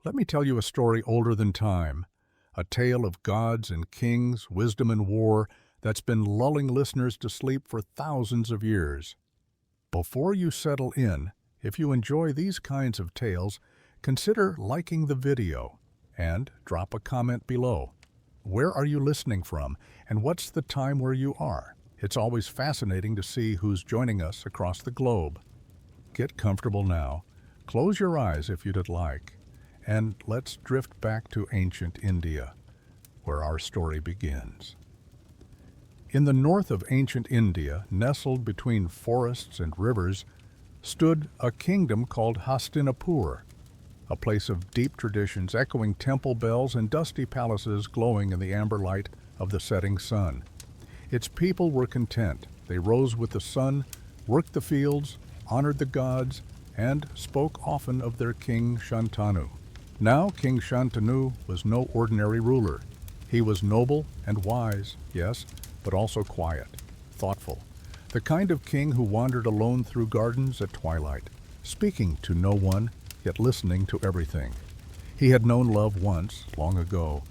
Let me tell you a story older than time, a tale of gods and kings, wisdom and war that's been lulling listeners to sleep for thousands of years. Before you settle in, if you enjoy these kinds of tales, consider liking the video and drop a comment below. Where are you listening from, and what's the time where you are? It's always fascinating to see who's joining us across the globe. Get comfortable now, close your eyes if you'd like, and let's drift back to ancient India, where our story begins. In the north of ancient India, nestled between forests and rivers, stood a kingdom called Hastinapur, a place of deep traditions, echoing temple bells and dusty palaces glowing in the amber light of the setting sun. Its people were content. They rose with the sun, worked the fields, honored the gods, and spoke often of their king Shantanu. Now King Shantanu was no ordinary ruler. He was noble and wise, yes, but also quiet, thoughtful, the kind of king who wandered alone through gardens at twilight, speaking to no one, yet listening to everything. He had known love once, long ago,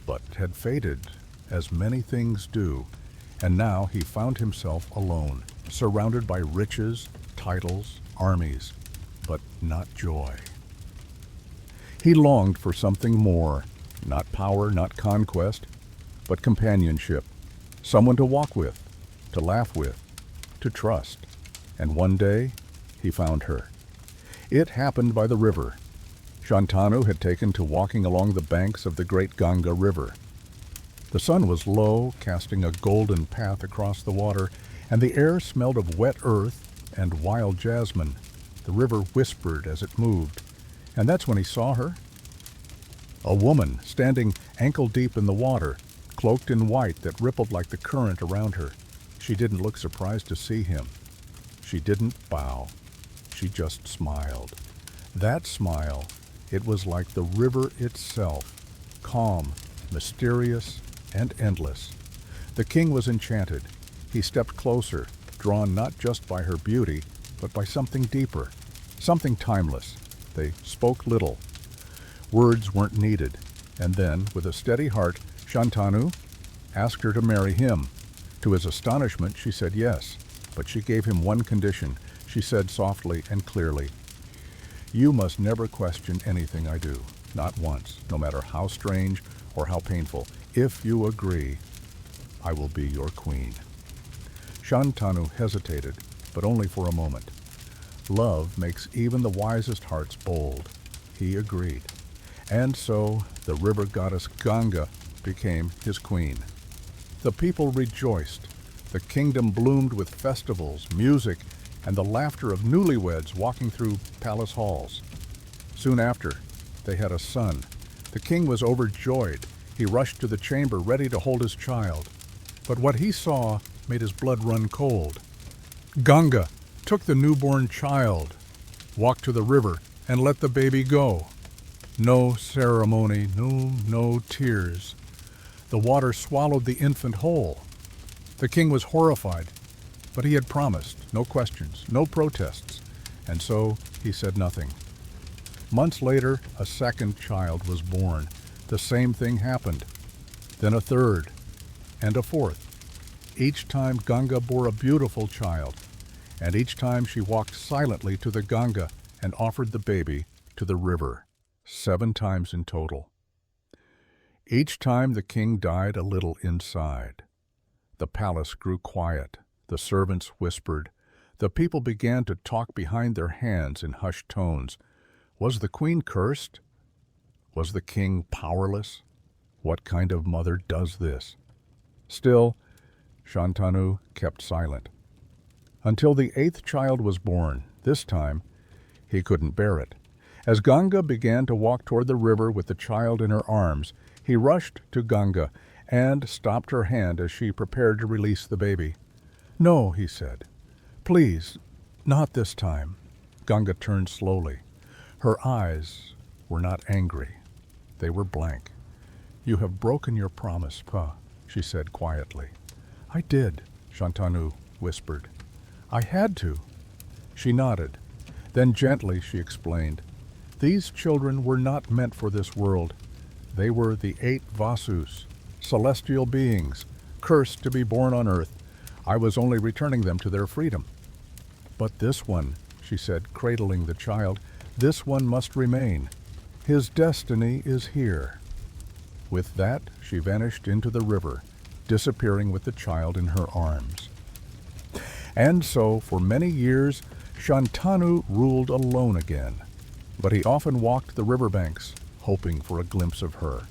but had faded, as many things do, and now he found himself alone, surrounded by riches, titles, armies, but not joy. He longed for something more, not power, not conquest, but companionship, someone to walk with, to laugh with, to trust. And one day, he found her. It happened by the river. Shantanu had taken to walking along the banks of the great Ganga River. The sun was low, casting a golden path across the water, and the air smelled of wet earth and wild jasmine. The river whispered as it moved, and that's when he saw her. A woman standing ankle-deep in the water, cloaked in white that rippled like the current around her. She didn't look surprised to see him. She didn't bow. She just smiled. That smile, it was like the river itself, calm, mysterious, and endless. The king was enchanted. He stepped closer, drawn not just by her beauty, but by something deeper, something timeless. They spoke little. Words weren't needed. And then, with a steady heart, Shantanu asked her to marry him. To his astonishment, she said yes, but she gave him one condition. She said softly and clearly, "You must never question anything I do, not once, no matter how strange or how painful. If you agree, I will be your queen." Shantanu hesitated, but only for a moment. Love makes even the wisest hearts bold. He agreed. And so the river goddess Ganga became his queen. The people rejoiced. The kingdom bloomed with festivals, music, and the laughter of newlyweds walking through palace halls. Soon after, they had a son. The king was overjoyed. He rushed to the chamber, ready to hold his child. But what he saw made his blood run cold. Ganga took the newborn child, walked to the river, and let the baby go. No ceremony, no tears. The water swallowed the infant whole. The king was horrified, but he had promised, no questions, no protests, and so he said nothing. Months later, a second child was born. The same thing happened. Then a third, and a fourth. Each time Ganga bore a beautiful child, and each time she walked silently to the Ganga and offered the baby to the river. 7 times in total. Each time the king died a little inside. The palace grew quiet. The servants whispered. The people began to talk behind their hands in hushed tones. Was the queen cursed? Was the king powerless? What kind of mother does this? Still, Shantanu kept silent. Until the 8th child was born. This time, he couldn't bear it. As Ganga began to walk toward the river with the child in her arms, he rushed to Ganga and stopped her hand as she prepared to release the baby. "No," he said. "Please, not this time." Ganga turned slowly. Her eyes were not angry. They were blank. "You have broken your promise, Pa," she said quietly. "I did," Shantanu whispered. "I had to." She nodded. Then gently she explained, These children were not meant for this world. They were the 8 Vasus, celestial beings, cursed to be born on earth. I was only returning them to their freedom. But this one, she said, cradling the child, this one must remain. His destiny is here. With that, she vanished into the river, disappearing with the child in her arms. And so, for many years, Shantanu ruled alone again. But he often walked the riverbanks, hoping for a glimpse of her,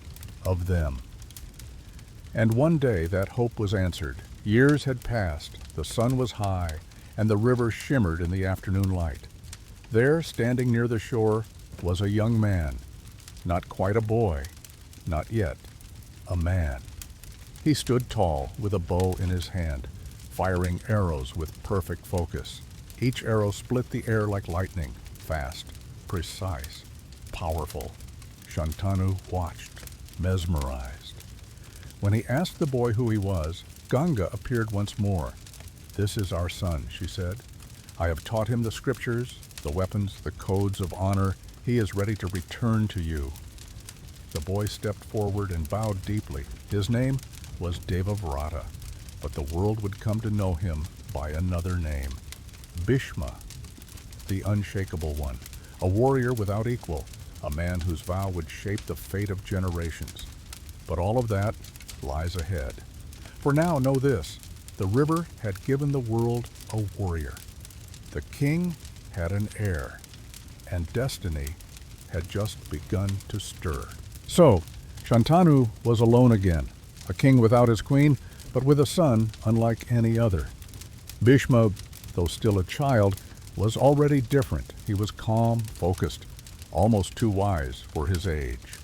of them. And one day that hope was answered. Years had passed, the sun was high, and the river shimmered in the afternoon light. There, standing near the shore, was a young man. Not quite a boy, not yet, a man. He stood tall, with a bow in his hand, firing arrows with perfect focus. Each arrow split the air like lightning, fast, precise, powerful. Shantanu watched, mesmerized. When he asked the boy who he was, Ganga appeared once more. "This is our son," she said. "I have taught him the scriptures, the weapons, the codes of honor. He is ready to return to you." The boy stepped forward and bowed deeply. His name was Devavrata, but the world would come to know him by another name. Bhishma, the unshakable one, a warrior without equal, a man whose vow would shape the fate of generations. But all of that lies ahead. For now, know this: the river had given the world a warrior. The king had an heir, and destiny had just begun to stir. So, Shantanu was alone again, a king without his queen, but with a son unlike any other. Bhishma, though still a child, was already different. He was calm, focused, almost too wise for his age.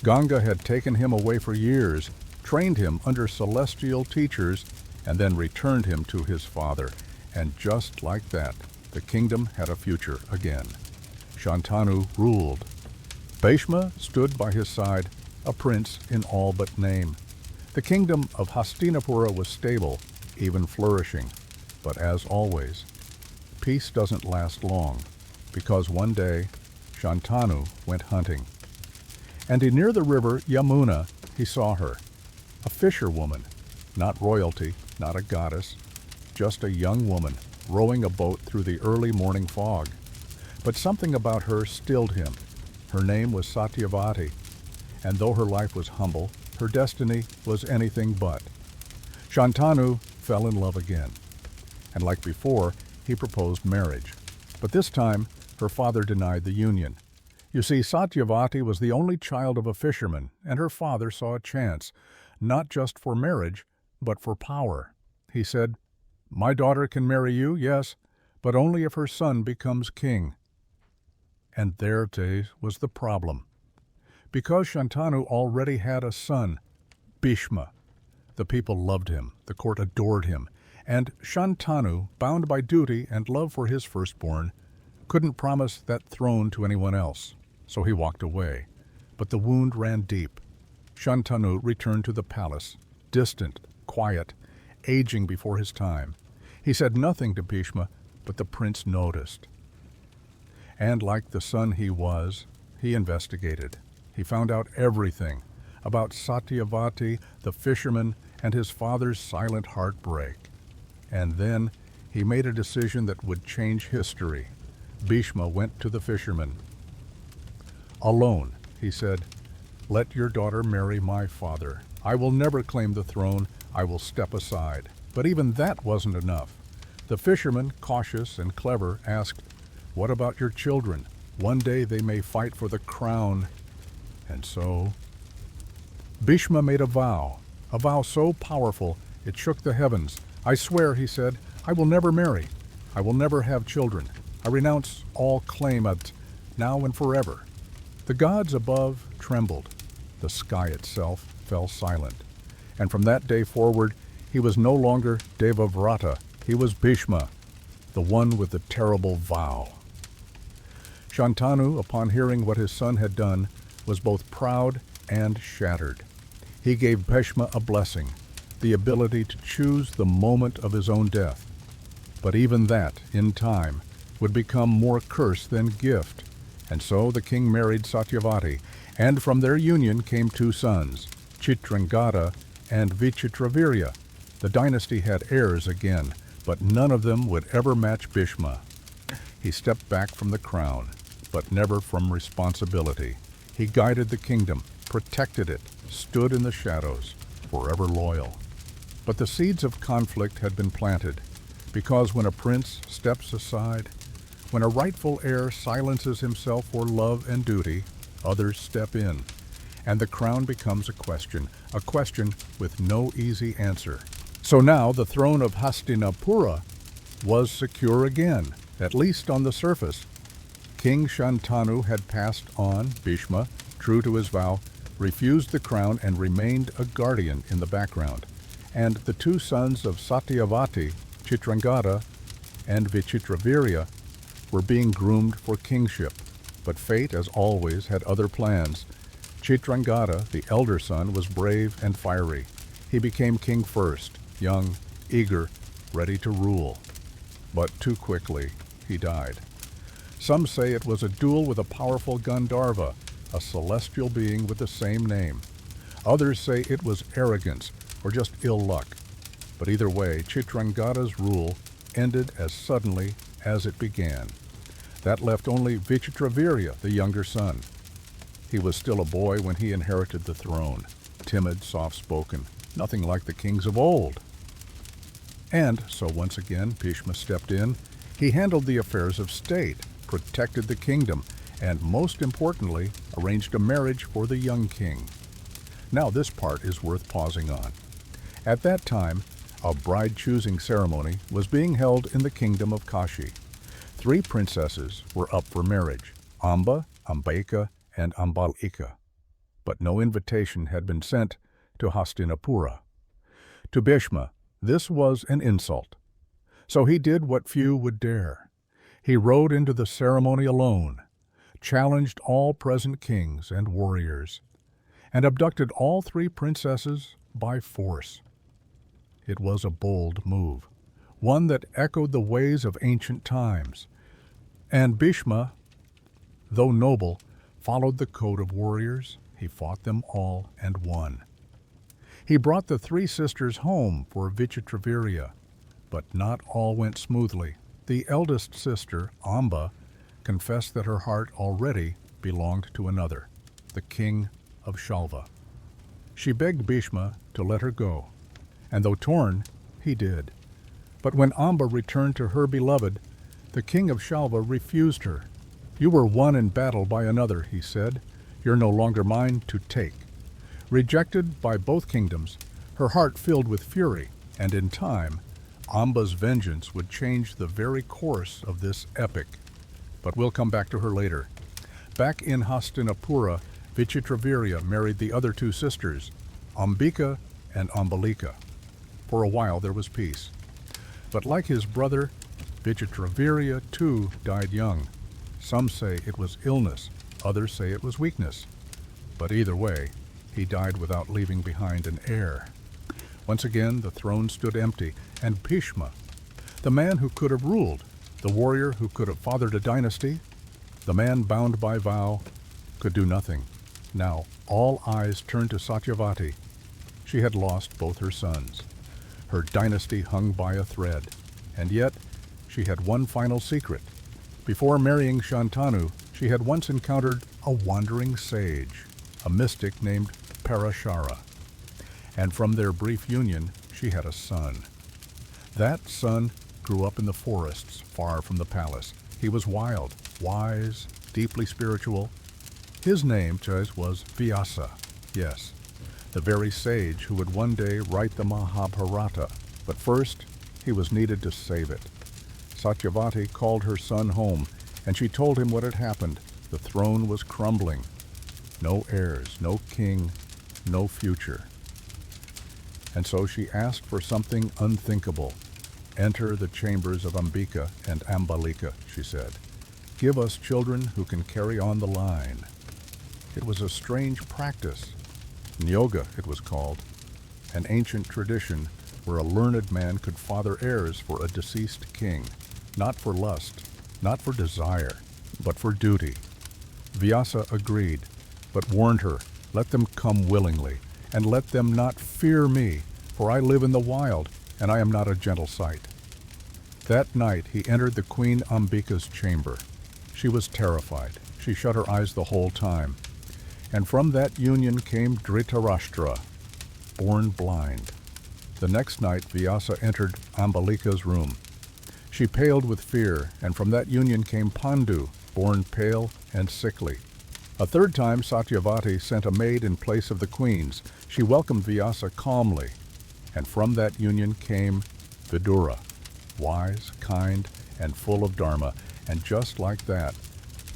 Ganga had taken him away for years, trained him under celestial teachers, and then returned him to his father. And just like that, the kingdom had a future again. Shantanu ruled. Bhishma stood by his side, a prince in all but name. The kingdom of Hastinapura was stable, even flourishing. But as always, peace doesn't last long, because one day Shantanu went hunting. And near the river Yamuna he saw her, a fisherwoman, not royalty, not a goddess, just a young woman rowing a boat through the early morning fog. But something about her stilled him. Her name was Satyavati, and though her life was humble, her destiny was anything but. Shantanu fell in love again, and like before, he proposed marriage. But this time, her father denied the union. You see, Satyavati was the only child of a fisherman, and her father saw a chance, not just for marriage, but for power. He said, "My daughter can marry you, yes, but only if her son becomes king." And there was the problem. Because Shantanu already had a son, Bhishma, the people loved him, the court adored him, and Shantanu, bound by duty and love for his firstborn, couldn't promise that throne to anyone else, so he walked away. But the wound ran deep. Shantanu returned to the palace, distant, quiet, aging before his time. He said nothing to Bhishma, but the prince noticed. And like the son he was, he investigated. He found out everything about Satyavati, the fisherman, and his father's silent heartbreak. And then he made a decision that would change history. Bhishma went to the fisherman. "Alone," he said, "let your daughter marry my father. I will never claim the throne. I will step aside." But even that wasn't enough. The fisherman, cautious and clever, asked, "What about your children? One day they may fight for the crown." And so Bhishma made a vow so powerful it shook the heavens. "I swear," he said, "I will never marry. I will never have children. I renounce all claim at now and forever." The gods above trembled. The sky itself fell silent. And from that day forward, he was no longer Devavrata. He was Bhishma, the one with the terrible vow. Shantanu, upon hearing what his son had done, was both proud and shattered. He gave Bhishma a blessing, the ability to choose the moment of his own death. But even that, in time, would become more curse than gift. And so the king married Satyavati, and from their union came two sons, Chitrangada and Vichitravirya. The dynasty had heirs again, but none of them would ever match Bhishma. He stepped back from the crown, but never from responsibility. He guided the kingdom, protected it, stood in the shadows, forever loyal. But the seeds of conflict had been planted, because when a prince steps aside, when a rightful heir silences himself for love and duty, others step in, and the crown becomes a question with no easy answer. So now the throne of Hastinapura was secure again, at least on the surface. King Shantanu had passed on. Bhishma, true to his vow, refused the crown and remained a guardian in the background. And the two sons of Satyavati, Chitrangada and Vichitravirya, were being groomed for kingship. But fate, as always, had other plans. Chitrangada, the elder son, was brave and fiery. He became king first, young, eager, ready to rule. But too quickly, he died. Some say it was a duel with a powerful Gandharva, a celestial being with the same name. Others say it was arrogance or just ill luck. But either way, Chitrangada's rule ended as suddenly as it began. That left only Vichitravirya, the younger son. He was still a boy when he inherited the throne, timid, soft-spoken, nothing like the kings of old. And so once again, Bhishma stepped in. He handled the affairs of state, protected the kingdom, and most importantly, arranged a marriage for the young king. Now this part is worth pausing on. At that time, a bride-choosing ceremony was being held in the kingdom of Kashi. 3 princesses were up for marriage, Amba, Ambika, and Ambalika. But no invitation had been sent to Hastinapura. To Bhishma, this was an insult. So he did what few would dare. He rode into the ceremony alone, challenged all present kings and warriors, and abducted all 3 princesses by force. It was a bold move, one that echoed the ways of ancient times. And Bhishma, though noble, followed the code of warriors. He fought them all and won. He brought the 3 sisters home for Vichitravirya, but not all went smoothly. The eldest sister, Amba, confessed that her heart already belonged to another, the king of Shalva. She begged Bhishma to let her go, and though torn, he did. But when Amba returned to her beloved, the king of Shalva refused her. "You were won in battle by another," he said. "You're no longer mine to take." Rejected by both kingdoms, her heart filled with fury, and in time, Amba's vengeance would change the very course of this epic. But we'll come back to her later. Back in Hastinapura, Vichitravirya married the other 2 sisters, Ambika and Ambalika. For a while there was peace. But like his brother, Vichitravirya too died young. Some say it was illness, others say it was weakness. But either way, he died without leaving behind an heir. Once again, the throne stood empty, and Bhishma, the man who could have ruled, the warrior who could have fathered a dynasty, the man bound by vow, could do nothing. Now all eyes turned to Satyavati. She had lost both her sons. Her dynasty hung by a thread, and yet she had one final secret. Before marrying Shantanu, she had once encountered a wandering sage, a mystic named Parashara. And from their brief union, she had a son. That son grew up in the forests far from the palace. He was wild, wise, deeply spiritual. His name, was Vyasa, yes, the very sage who would one day write the Mahabharata. But first, he was needed to save it. Satyavati called her son home, and she told him what had happened. The throne was crumbling. No heirs, no king, no future. And so she asked for something unthinkable. "Enter the chambers of Ambika and Ambalika," she said. "Give us children who can carry on the line." It was a strange practice. Nyoga, it was called, an ancient tradition where a learned man could father heirs for a deceased king, not for lust, not for desire, but for duty. Vyasa agreed, but warned her, "Let them come willingly, and let them not fear me, for I live in the wild, and I am not a gentle sight." That night he entered the Queen Ambika's chamber. She was terrified. She shut her eyes the whole time. And from that union came Dhritarashtra, born blind. The next night Vyasa entered Ambalika's room. She paled with fear, and from that union came Pandu, born pale and sickly. A third time Satyavati sent a maid in place of the queens. She welcomed Vyasa calmly, and from that union came Vidura, wise, kind, and full of Dharma. And just like that,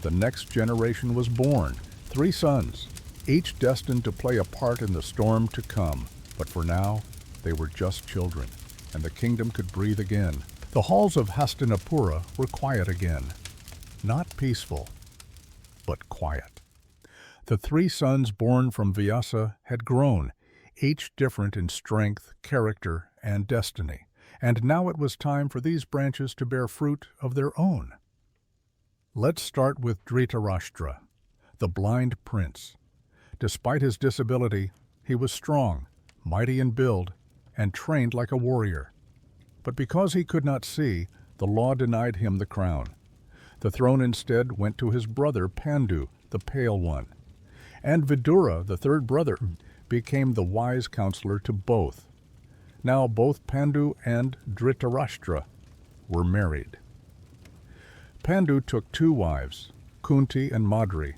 the next generation was born, 3 sons, each destined to play a part in the storm to come. But for now, they were just children, and the kingdom could breathe again. The halls of Hastinapura were quiet again. Not peaceful, but quiet. The 3 sons born from Vyasa had grown, each different in strength, character, and destiny. And now it was time for these branches to bear fruit of their own. Let's start with Dhritarashtra, the blind prince. Despite his disability, he was strong, mighty in build, and trained like a warrior. But because he could not see, the law denied him the crown. The throne instead went to his brother Pandu, the pale one. And Vidura, the third brother, became the wise counselor to both. Now both Pandu and Dhritarashtra were married. Pandu took 2 wives, Kunti and Madri.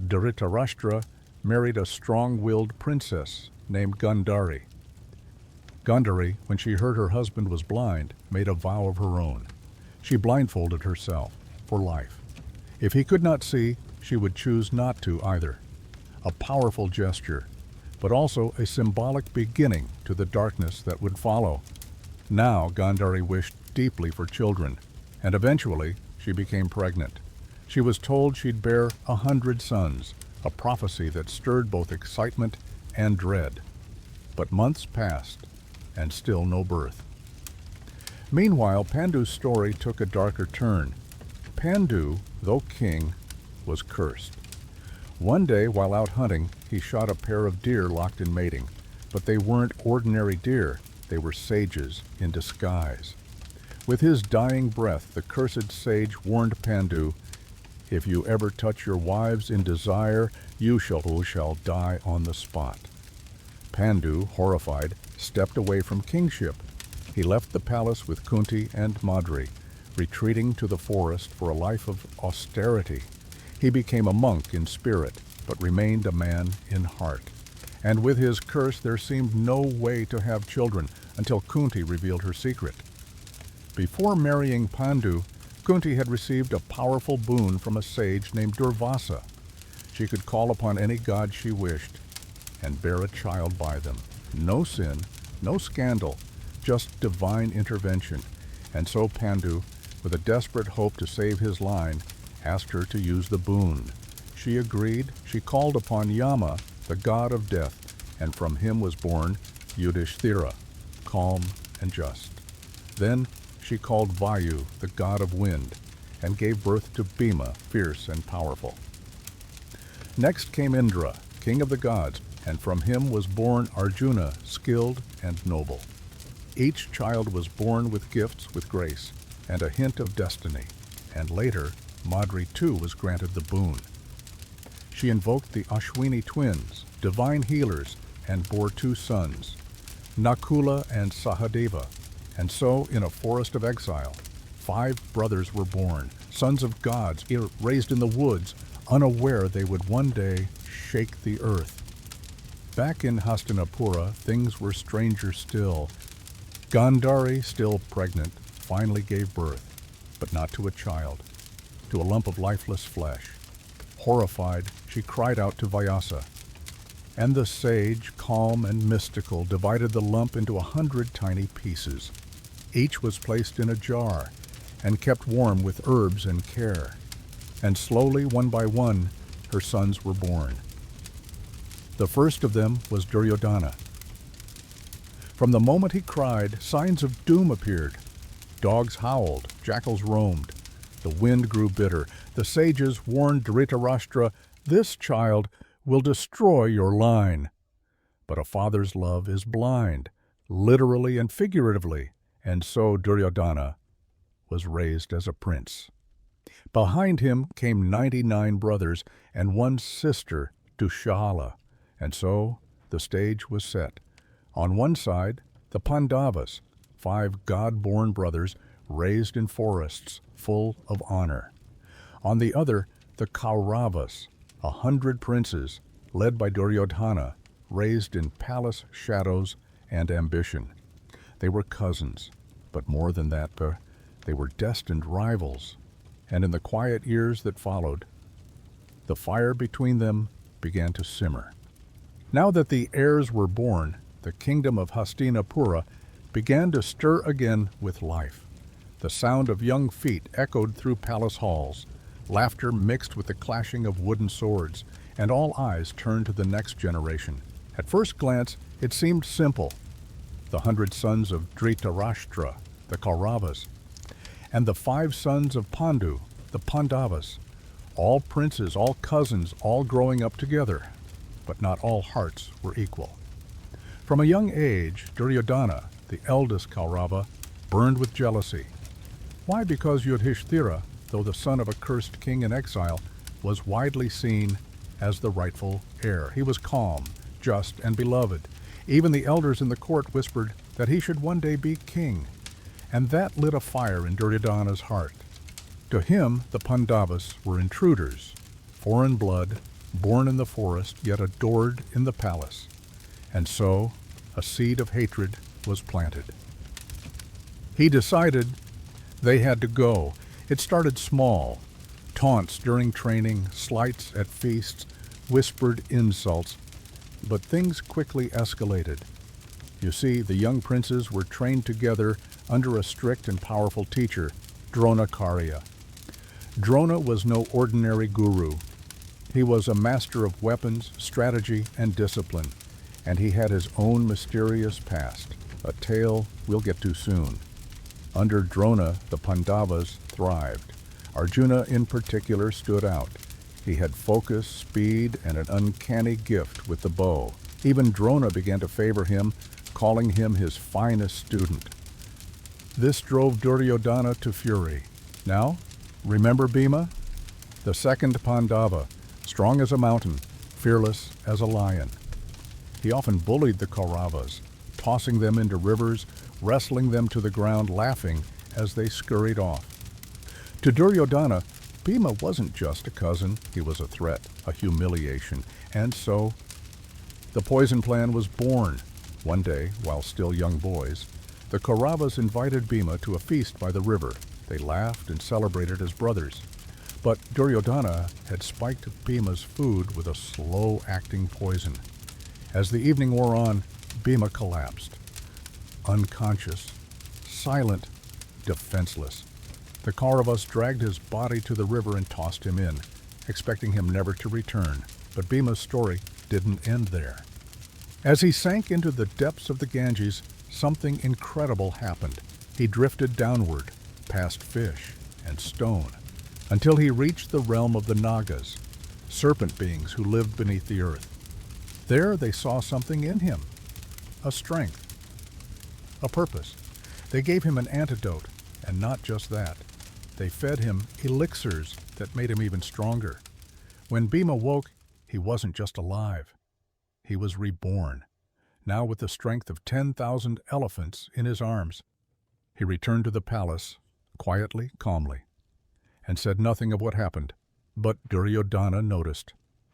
Dhritarashtra married a strong-willed princess named Gandhari. Gandhari, when she heard her husband was blind, made a vow of her own. She blindfolded herself for life. If he could not see, she would choose not to either. A powerful gesture, but also a symbolic beginning to the darkness that would follow. Now Gandhari wished deeply for children, and eventually she became pregnant. She was told she'd bear 100 sons, a prophecy that stirred both excitement and dread. But months passed, and still no birth. Meanwhile, Pandu's story took a darker turn. Pandu, though king, was cursed. One day, while out hunting, he shot a pair of deer locked in mating. But they weren't ordinary deer, they were sages in disguise. With his dying breath, the cursed sage warned Pandu, "If you ever touch your wives in desire, you shall die on the spot." Pandu, horrified, stepped away from kingship. He left the palace with Kunti and Madri, retreating to the forest for a life of austerity. He became a monk in spirit, but remained a man in heart. And with his curse there seemed no way to have children until Kunti revealed her secret. Before marrying Pandu, Kunti had received a powerful boon from a sage named Durvasa. She could call upon any god she wished and bear a child by them. No sin, no scandal, just divine intervention. And so Pandu, with a desperate hope to save his line, asked her to use the boon. She agreed. She called upon Yama, the god of death, and from him was born Yudhishthira, calm and just. Then she called Vayu, the god of wind, and gave birth to Bhima, fierce and powerful. Next came Indra, king of the gods, and from him was born Arjuna, skilled and noble. Each child was born with gifts with grace and a hint of destiny, and later Madri too was granted the boon. She invoked the Ashwini twins, divine healers, and bore 2 sons, Nakula and Sahadeva. And so, in a forest of exile, 5 brothers were born, sons of gods, raised in the woods, unaware they would one day shake the earth. Back in Hastinapura, things were stranger still. Gandhari, still pregnant, finally gave birth, but not to a child, to a lump of lifeless flesh. Horrified, she cried out to Vyasa. And the sage, calm and mystical, divided the lump into 100 tiny pieces. Each was placed in a jar and kept warm with herbs and care. And slowly, one by one, her sons were born. The first of them was Duryodhana. From the moment he cried, signs of doom appeared. Dogs howled, jackals roamed. The wind grew bitter. The sages warned Dhritarashtra, "This child will destroy your line." But a father's love is blind, literally and figuratively, and so Duryodhana was raised as a prince. Behind him came 99 brothers and one sister, Dushala, and so the stage was set. On one side, the Pandavas, 5 god-born brothers raised in forests full of honor. On the other, the Kauravas, 100 princes, led by Duryodhana, raised in palace shadows and ambition. They were cousins, but more than that, they were destined rivals. And in the quiet years that followed, the fire between them began to simmer. Now that the heirs were born, the kingdom of Hastinapura began to stir again with life. The sound of young feet echoed through palace halls. Laughter mixed with the clashing of wooden swords, and all eyes turned to the next generation. At first glance, it seemed simple. The 100 sons of Dhritarashtra, the Kauravas, and the 5 sons of Pandu, the Pandavas, all princes, all cousins, all growing up together. But not all hearts were equal. From a young age, Duryodhana, the eldest Kaurava, burned with jealousy. Why? Because Yudhishthira, though the son of a cursed king in exile, was widely seen as the rightful heir. He was calm, just, and beloved. Even the elders in the court whispered that he should one day be king, and that lit a fire in Duryodhana's heart. To him, the Pandavas were intruders, foreign blood, born in the forest, yet adored in the palace. And so, a seed of hatred was planted. He decided they had to go. It started small. Taunts during training, slights at feasts, whispered insults. But things quickly escalated. You see, the young princes were trained together under a strict and powerful teacher, Dronacharya. Drona was no ordinary guru. He was a master of weapons, strategy, and discipline, and he had his own mysterious past, a tale we'll get to soon. Under Drona, the Pandavas thrived. Arjuna in particular stood out. He had focus, speed, and an uncanny gift with the bow. Even Drona began to favor him, calling him his finest student. This drove Duryodhana to fury. Now, remember Bhima? The second Pandava, strong as a mountain, fearless as a lion. He often bullied the Kauravas, tossing them into rivers, wrestling them to the ground, laughing as they scurried off. To Duryodhana, Bhima wasn't just a cousin, he was a threat, a humiliation, and so the poison plan was born. One day, while still young boys, the Kauravas invited Bhima to a feast by the river. They laughed and celebrated as brothers. But Duryodhana had spiked Bhima's food with a slow-acting poison. As the evening wore on, Bhima collapsed. Unconscious, silent, defenseless. The Kauravas dragged his body to the river and tossed him in, expecting him never to return. But Bhima's story didn't end there. As he sank into the depths of the Ganges, something incredible happened. He drifted downward, past fish and stone, until he reached the realm of the Nagas, serpent beings who lived beneath the earth. There they saw something in him, a strength, a purpose. They gave him an antidote, and not just that. They fed him elixirs that made him even stronger. When Bhima woke, he wasn't just alive. He was reborn, now with the strength of 10,000 elephants in his arms. He returned to the palace, quietly, calmly, and said nothing of what happened. But Duryodhana noticed.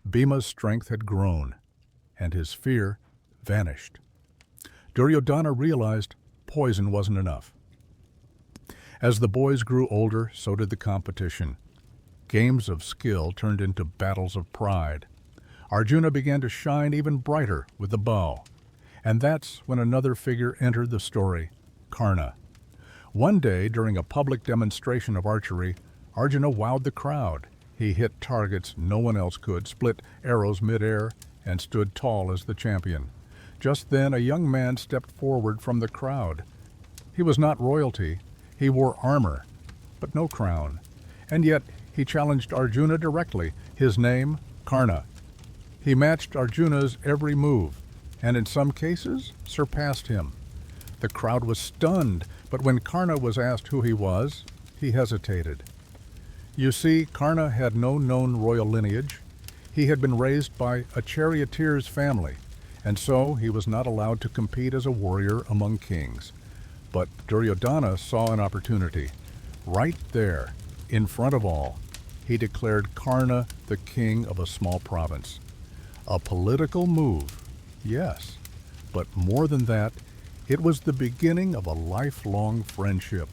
Bhima's strength had grown, and his fear vanished. Duryodhana realized poison wasn't enough. As the boys grew older, so did the competition. Games of skill turned into battles of pride. Arjuna began to shine even brighter with the bow. And that's when another figure entered the story, Karna. One day, during a public demonstration of archery, Arjuna wowed the crowd. He hit targets no one else could, split arrows mid-air, and stood tall as the champion. Just then, a young man stepped forward from the crowd. He was not royalty. He wore armor, but no crown. And yet he challenged Arjuna directly, his name Karna. He matched Arjuna's every move, and in some cases surpassed him. The crowd was stunned, but when Karna was asked who he was, he hesitated. You see, Karna had no known royal lineage. He had been raised by a charioteer's family, and so he was not allowed to compete as a warrior among kings. But Duryodhana saw an opportunity. Right there, in front of all, he declared Karna the king of a small province. A political move, yes, but more than that, it was the beginning of a lifelong friendship.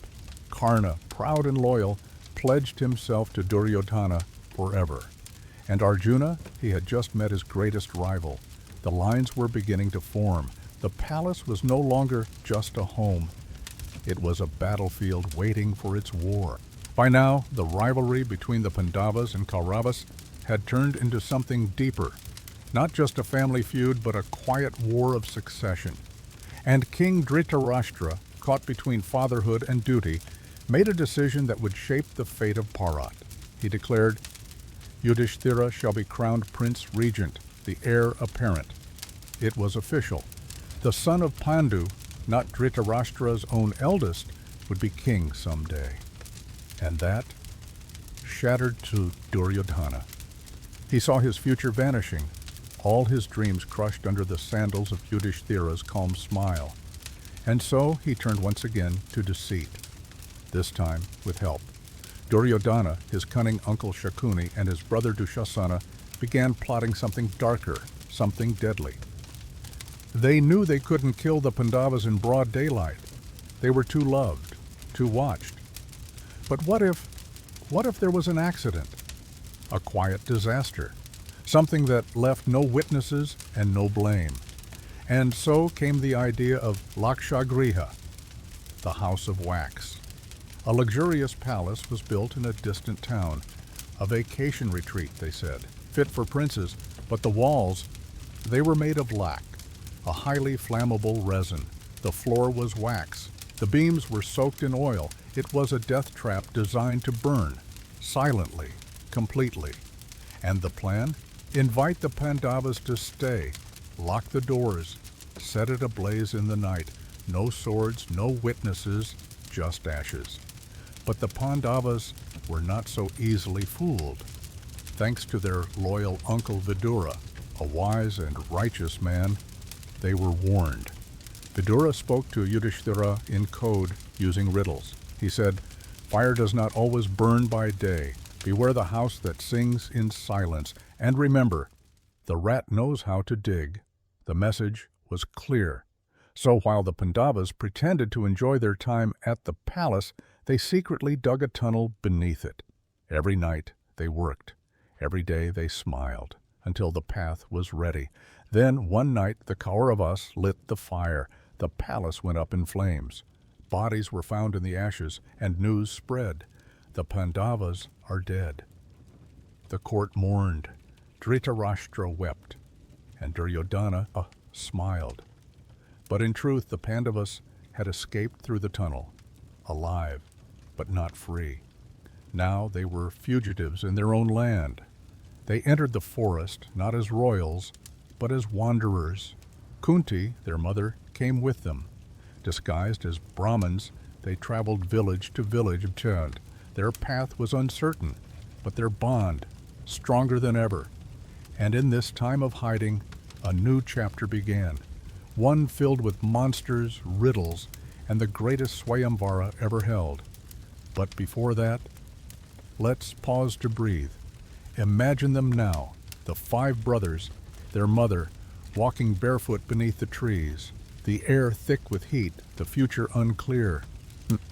Karna, proud and loyal, pledged himself to Duryodhana forever. And Arjuna, he had just met his greatest rival. The lines were beginning to form. The palace was no longer just a home. It was a battlefield waiting for its war. By now, the rivalry between the Pandavas and Kauravas had turned into something deeper. Not just a family feud, but a quiet war of succession. And King Dhritarashtra, caught between fatherhood and duty, made a decision that would shape the fate of Bharat. He declared, Yudhishthira shall be crowned Prince Regent, the heir apparent. It was official. The son of Pandu, not Dhritarashtra's own eldest, would be king someday. And that shattered to Duryodhana. He saw his future vanishing, all his dreams crushed under the sandals of Yudhishthira's calm smile. And so he turned once again to deceit, this time with help. Duryodhana, his cunning uncle Shakuni, and his brother Dushasana began plotting something darker, something deadly. They knew they couldn't kill the Pandavas in broad daylight. They were too loved, too watched. But what if there was an accident? A quiet disaster, something that left no witnesses and no blame. And so came the idea of Lakshagriha, the house of wax. A luxurious palace was built in a distant town, a vacation retreat, they said, fit for princes, but the walls, they were made of lac, a highly flammable resin. The floor was wax. The beams were soaked in oil. It was a death trap designed to burn, silently, completely. And the plan? Invite the Pandavas to stay, lock the doors, set it ablaze in the night. No swords, no witnesses, just ashes. But the Pandavas were not so easily fooled. Thanks to their loyal uncle Vidura, a wise and righteous man, they were warned. Vidura spoke to Yudhishthira in code using riddles. He said, "Fire does not always burn by day. Beware the house that sings in silence. And remember, the rat knows how to dig." The message was clear. So while the Pandavas pretended to enjoy their time at the palace, they secretly dug a tunnel beneath it. Every night they worked. Every day they smiled, until the path was ready. Then one night the Kauravas lit the fire. The palace went up in flames. Bodies were found in the ashes, and news spread. The Pandavas are dead. The court mourned. Dhritarashtra wept, and Duryodhana smiled. But in truth, the Pandavas had escaped through the tunnel, alive, but not free. Now they were fugitives in their own land. They entered the forest not as royals, but as wanderers. Kunti, their mother, came with them. Disguised as Brahmins, they traveled village to village of Chad. Their path was uncertain, but their bond stronger than ever. And in this time of hiding, a new chapter began, one filled with monsters, riddles, and the greatest Swayamvara ever held. But before that, let's pause to breathe. Imagine them now, the 5 brothers, their mother, walking barefoot beneath the trees, the air thick with heat, the future unclear.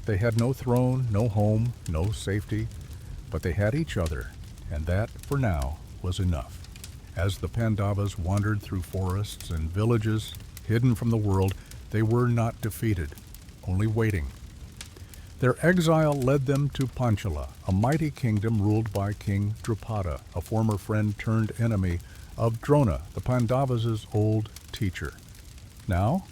They had no throne, no home, no safety, but they had each other, and that, for now, was enough. As the Pandavas wandered through forests and villages, hidden from the world, they were not defeated, only waiting. Their exile led them to Panchala, a mighty kingdom ruled by King Draupadi, a former friend turned enemy of Drona, the Pandavas' old teacher. Now,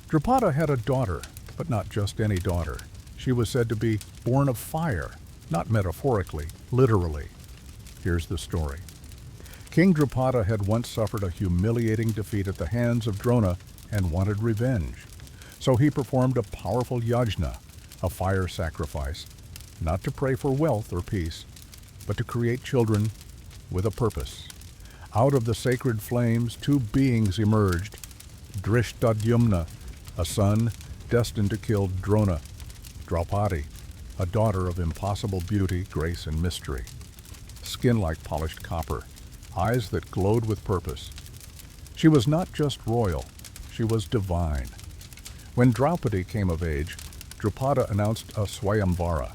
Draupadi had a daughter, but not just any daughter. She was said to be born of fire, not metaphorically, literally. Here's the story. King Drupada had once suffered a humiliating defeat at the hands of Drona and wanted revenge. So he performed a powerful yajna, a fire sacrifice, not to pray for wealth or peace, but to create children with a purpose. Out of the sacred flames, two beings emerged, Drishtadyumna, a son destined to kill Drona, Draupadi, a daughter of impossible beauty, grace, and mystery, skin like polished copper, eyes that glowed with purpose. She was not just royal, she was divine. When Draupadi came of age, Drupada announced a Swayamvara,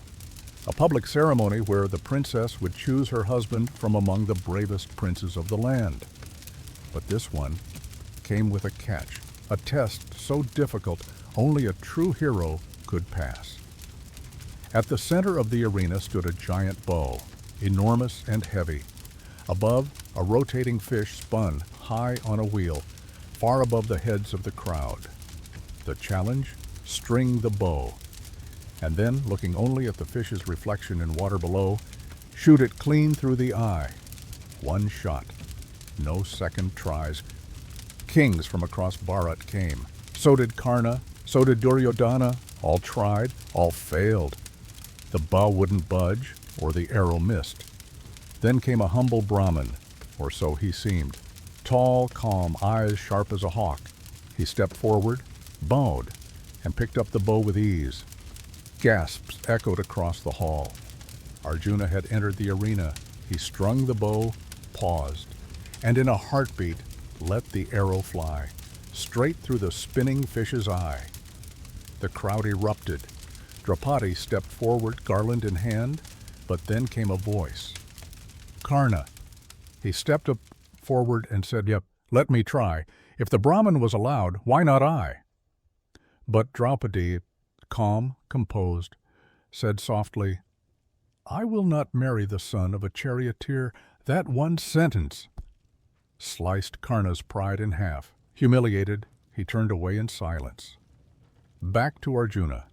a public ceremony where the princess would choose her husband from among the bravest princes of the land. But this one came with a catch, a test so difficult only a true hero could pass. At the center of the arena stood a giant bow, enormous and heavy. Above, a rotating fish spun high on a wheel, far above the heads of the crowd. The challenge? String the bow. And then, looking only at the fish's reflection in water below, shoot it clean through the eye. One shot. No second tries. Kings from across Bharat came. So did Karna, so did Duryodhana. All tried, all failed. The bow wouldn't budge, or the arrow missed. Then came a humble Brahmin, or so he seemed. Tall, calm, eyes sharp as a hawk. He stepped forward, bowed, and picked up the bow with ease. Gasps echoed across the hall. Arjuna had entered the arena. He strung the bow, paused, and in a heartbeat let the arrow fly, straight through the spinning fish's eye. The crowd erupted. Draupadi stepped forward, garland in hand, but then came a voice. Karna. He stepped up forward and said, "Yep, let me try. If the Brahmin was allowed, why not I?" But Draupadi, calm, composed, said softly, "I will not marry the son of a charioteer." That one sentence sliced Karna's pride in half. Humiliated, he turned away in silence. Back to Arjuna.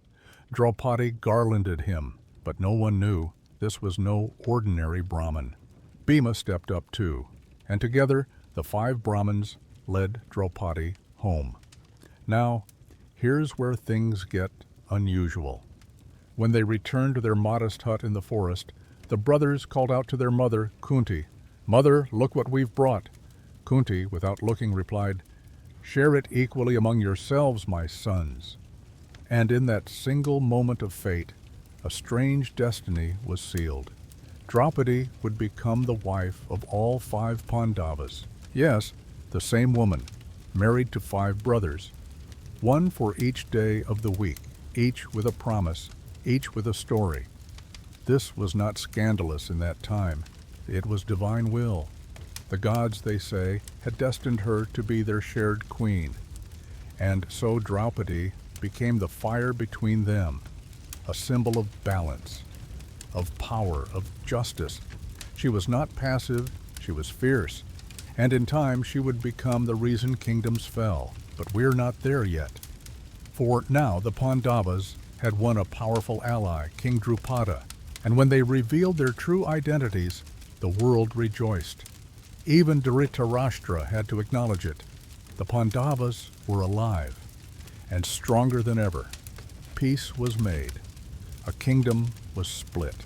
Draupadi garlanded him, but no one knew this was no ordinary Brahmin. Bhima stepped up too, and together the 5 Brahmins led Draupadi home. Now, here's where things get unusual. When they returned to their modest hut in the forest, the brothers called out to their mother, Kunti, "Mother, look what we've brought." Kunti, without looking, replied, "Share it equally among yourselves, my sons." And in that single moment of fate, a strange destiny was sealed. Draupadi would become the wife of all 5 Pandavas. Yes, the same woman, married to 5 brothers, one for each day of the week, each with a promise, each with a story. This was not scandalous in that time. It was divine will. The gods, they say, had destined her to be their shared queen. And so Draupadi became the fire between them, a symbol of balance, of power, of justice. She was not passive, she was fierce, and in time she would become the reason kingdoms fell. But we're not there yet. For now the Pandavas had won a powerful ally, King Drupada, and when they revealed their true identities, the world rejoiced. Even Dhritarashtra had to acknowledge it. The Pandavas were alive, and stronger than ever. Peace was made. A kingdom was split.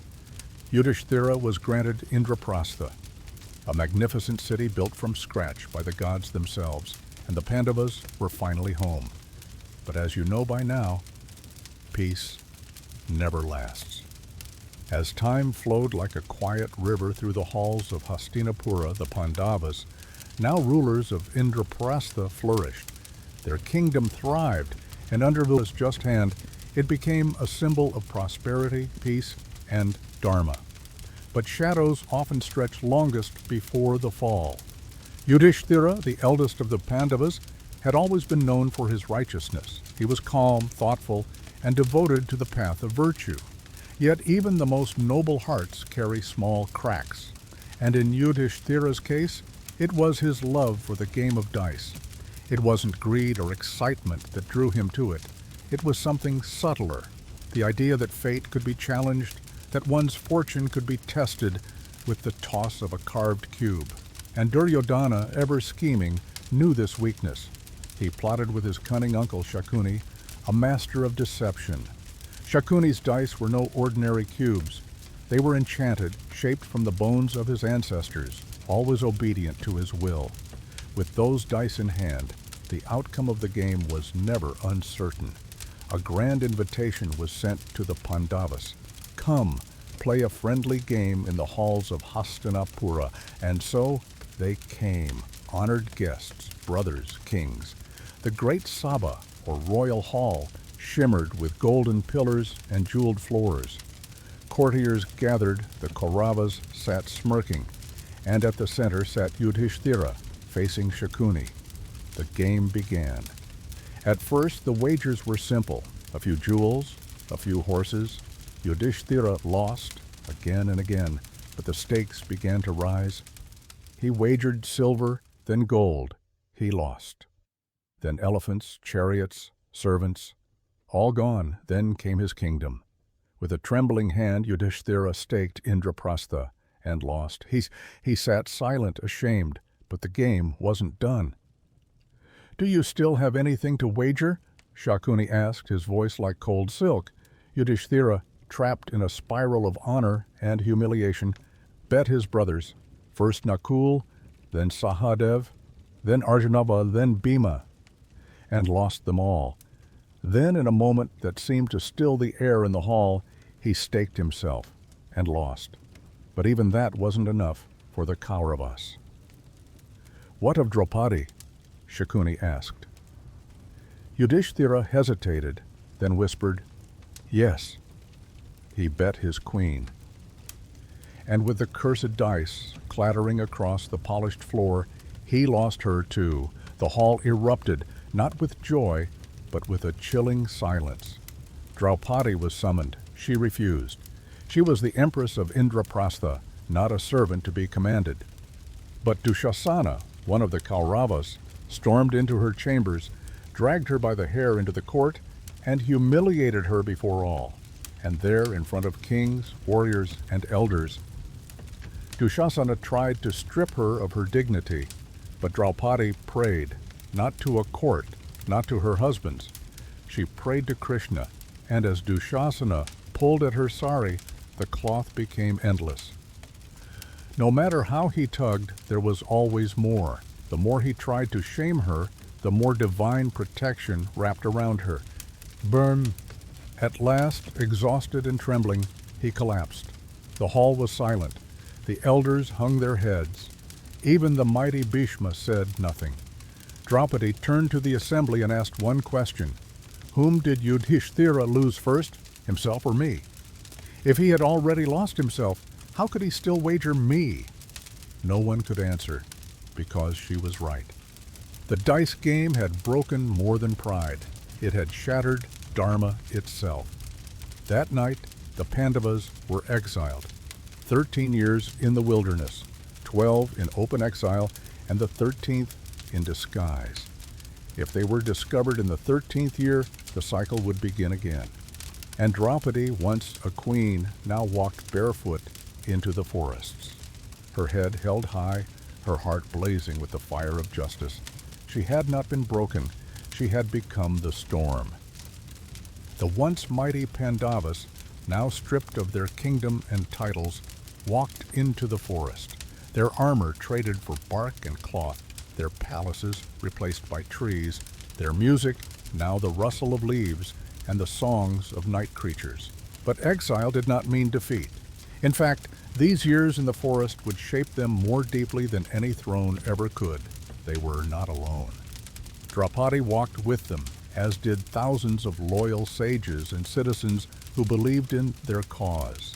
Yudhishthira was granted Indraprastha, a magnificent city built from scratch by the gods themselves, and the Pandavas were finally home. But as you know by now, peace never lasts. As time flowed like a quiet river through the halls of Hastinapura, the Pandavas, now rulers of Indraprastha, flourished. Their kingdom thrived, and under Vysa's just hand, it became a symbol of prosperity, peace, and Dharma. But shadows often stretch longest before the fall. Yudhishthira, the eldest of the Pandavas, had always been known for his righteousness. He was calm, thoughtful, and devoted to the path of virtue. Yet even the most noble hearts carry small cracks, and in Yudhishthira's case, it was his love for the game of dice. It wasn't greed or excitement that drew him to it. It was something subtler, the idea that fate could be challenged, that one's fortune could be tested with the toss of a carved cube. And Duryodhana, ever scheming, knew this weakness. He plotted with his cunning uncle Shakuni, a master of deception. Shakuni's dice were no ordinary cubes. They were enchanted, shaped from the bones of his ancestors, always obedient to his will. With those dice in hand, the outcome of the game was never uncertain. A grand invitation was sent to the Pandavas. Come, play a friendly game in the halls of Hastinapura, and so they came, honored guests, brothers, kings. The great Sabha, or royal hall, shimmered with golden pillars and jeweled floors. Courtiers gathered, the Kauravas sat smirking, and at the center sat Yudhishthira, facing Shakuni. The game began. At first, the wagers were simple. A few jewels, a few horses. Yudhishthira lost again and again, but the stakes began to rise. He wagered silver, then gold. He lost. Then elephants, chariots, servants. All gone, then came his kingdom. With a trembling hand, Yudhishthira staked Indraprastha and lost. He sat silent, ashamed, but the game wasn't done. "Do you still have anything to wager?" Shakuni asked, his voice like cold silk. Yudhishthira, trapped in a spiral of honor and humiliation, bet his brothers, first Nakul, then Sahadev, then Arjunava, then Bhima, and lost them all. Then, in a moment that seemed to still the air in the hall, he staked himself and lost. But even that wasn't enough for the Kauravas. "What of Draupadi?" Shakuni asked. Yudhishthira hesitated, then whispered, "Yes." He bet his queen. And with the cursed dice clattering across the polished floor, he lost her too. The hall erupted, not with joy, but with a chilling silence. Draupadi was summoned. She refused. She was the empress of Indraprastha, not a servant to be commanded. But Dushasana, one of the Kauravas, stormed into her chambers, dragged her by the hair into the court, and humiliated her before all. And there, in front of kings, warriors, and elders, Dushasana tried to strip her of her dignity, but Draupadi prayed, not to a court, not to her husbands. She prayed to Krishna, and as Dushasana pulled at her sari, the cloth became endless. No matter how he tugged, there was always more. The more he tried to shame her, the more divine protection wrapped around her. Burn. At last, exhausted and trembling, he collapsed. The hall was silent. The elders hung their heads. Even the mighty Bhishma said nothing. Draupadi turned to the assembly and asked one question. Whom did Yudhishthira lose first, himself or me? If he had already lost himself, how could he still wager me? No one could answer, because she was right. The dice game had broken more than pride. It had shattered Dharma itself. That night, the Pandavas were exiled. 13 years in the wilderness, 12 in open exile, and the 13th in disguise. If they were discovered in the 13th year, the cycle would begin again. And Draupadi, once a queen, now walked barefoot into the forests. Her head held high, her heart blazing with the fire of justice. She had not been broken. She had become the storm. The once mighty Pandavas, now stripped of their kingdom and titles, walked into the forest, their armor traded for bark and cloth, their palaces replaced by trees, their music now the rustle of leaves and the songs of night creatures. But exile did not mean defeat. In fact, these years in the forest would shape them more deeply than any throne ever could. They were not alone. Draupadi walked with them, as did thousands of loyal sages and citizens who believed in their cause.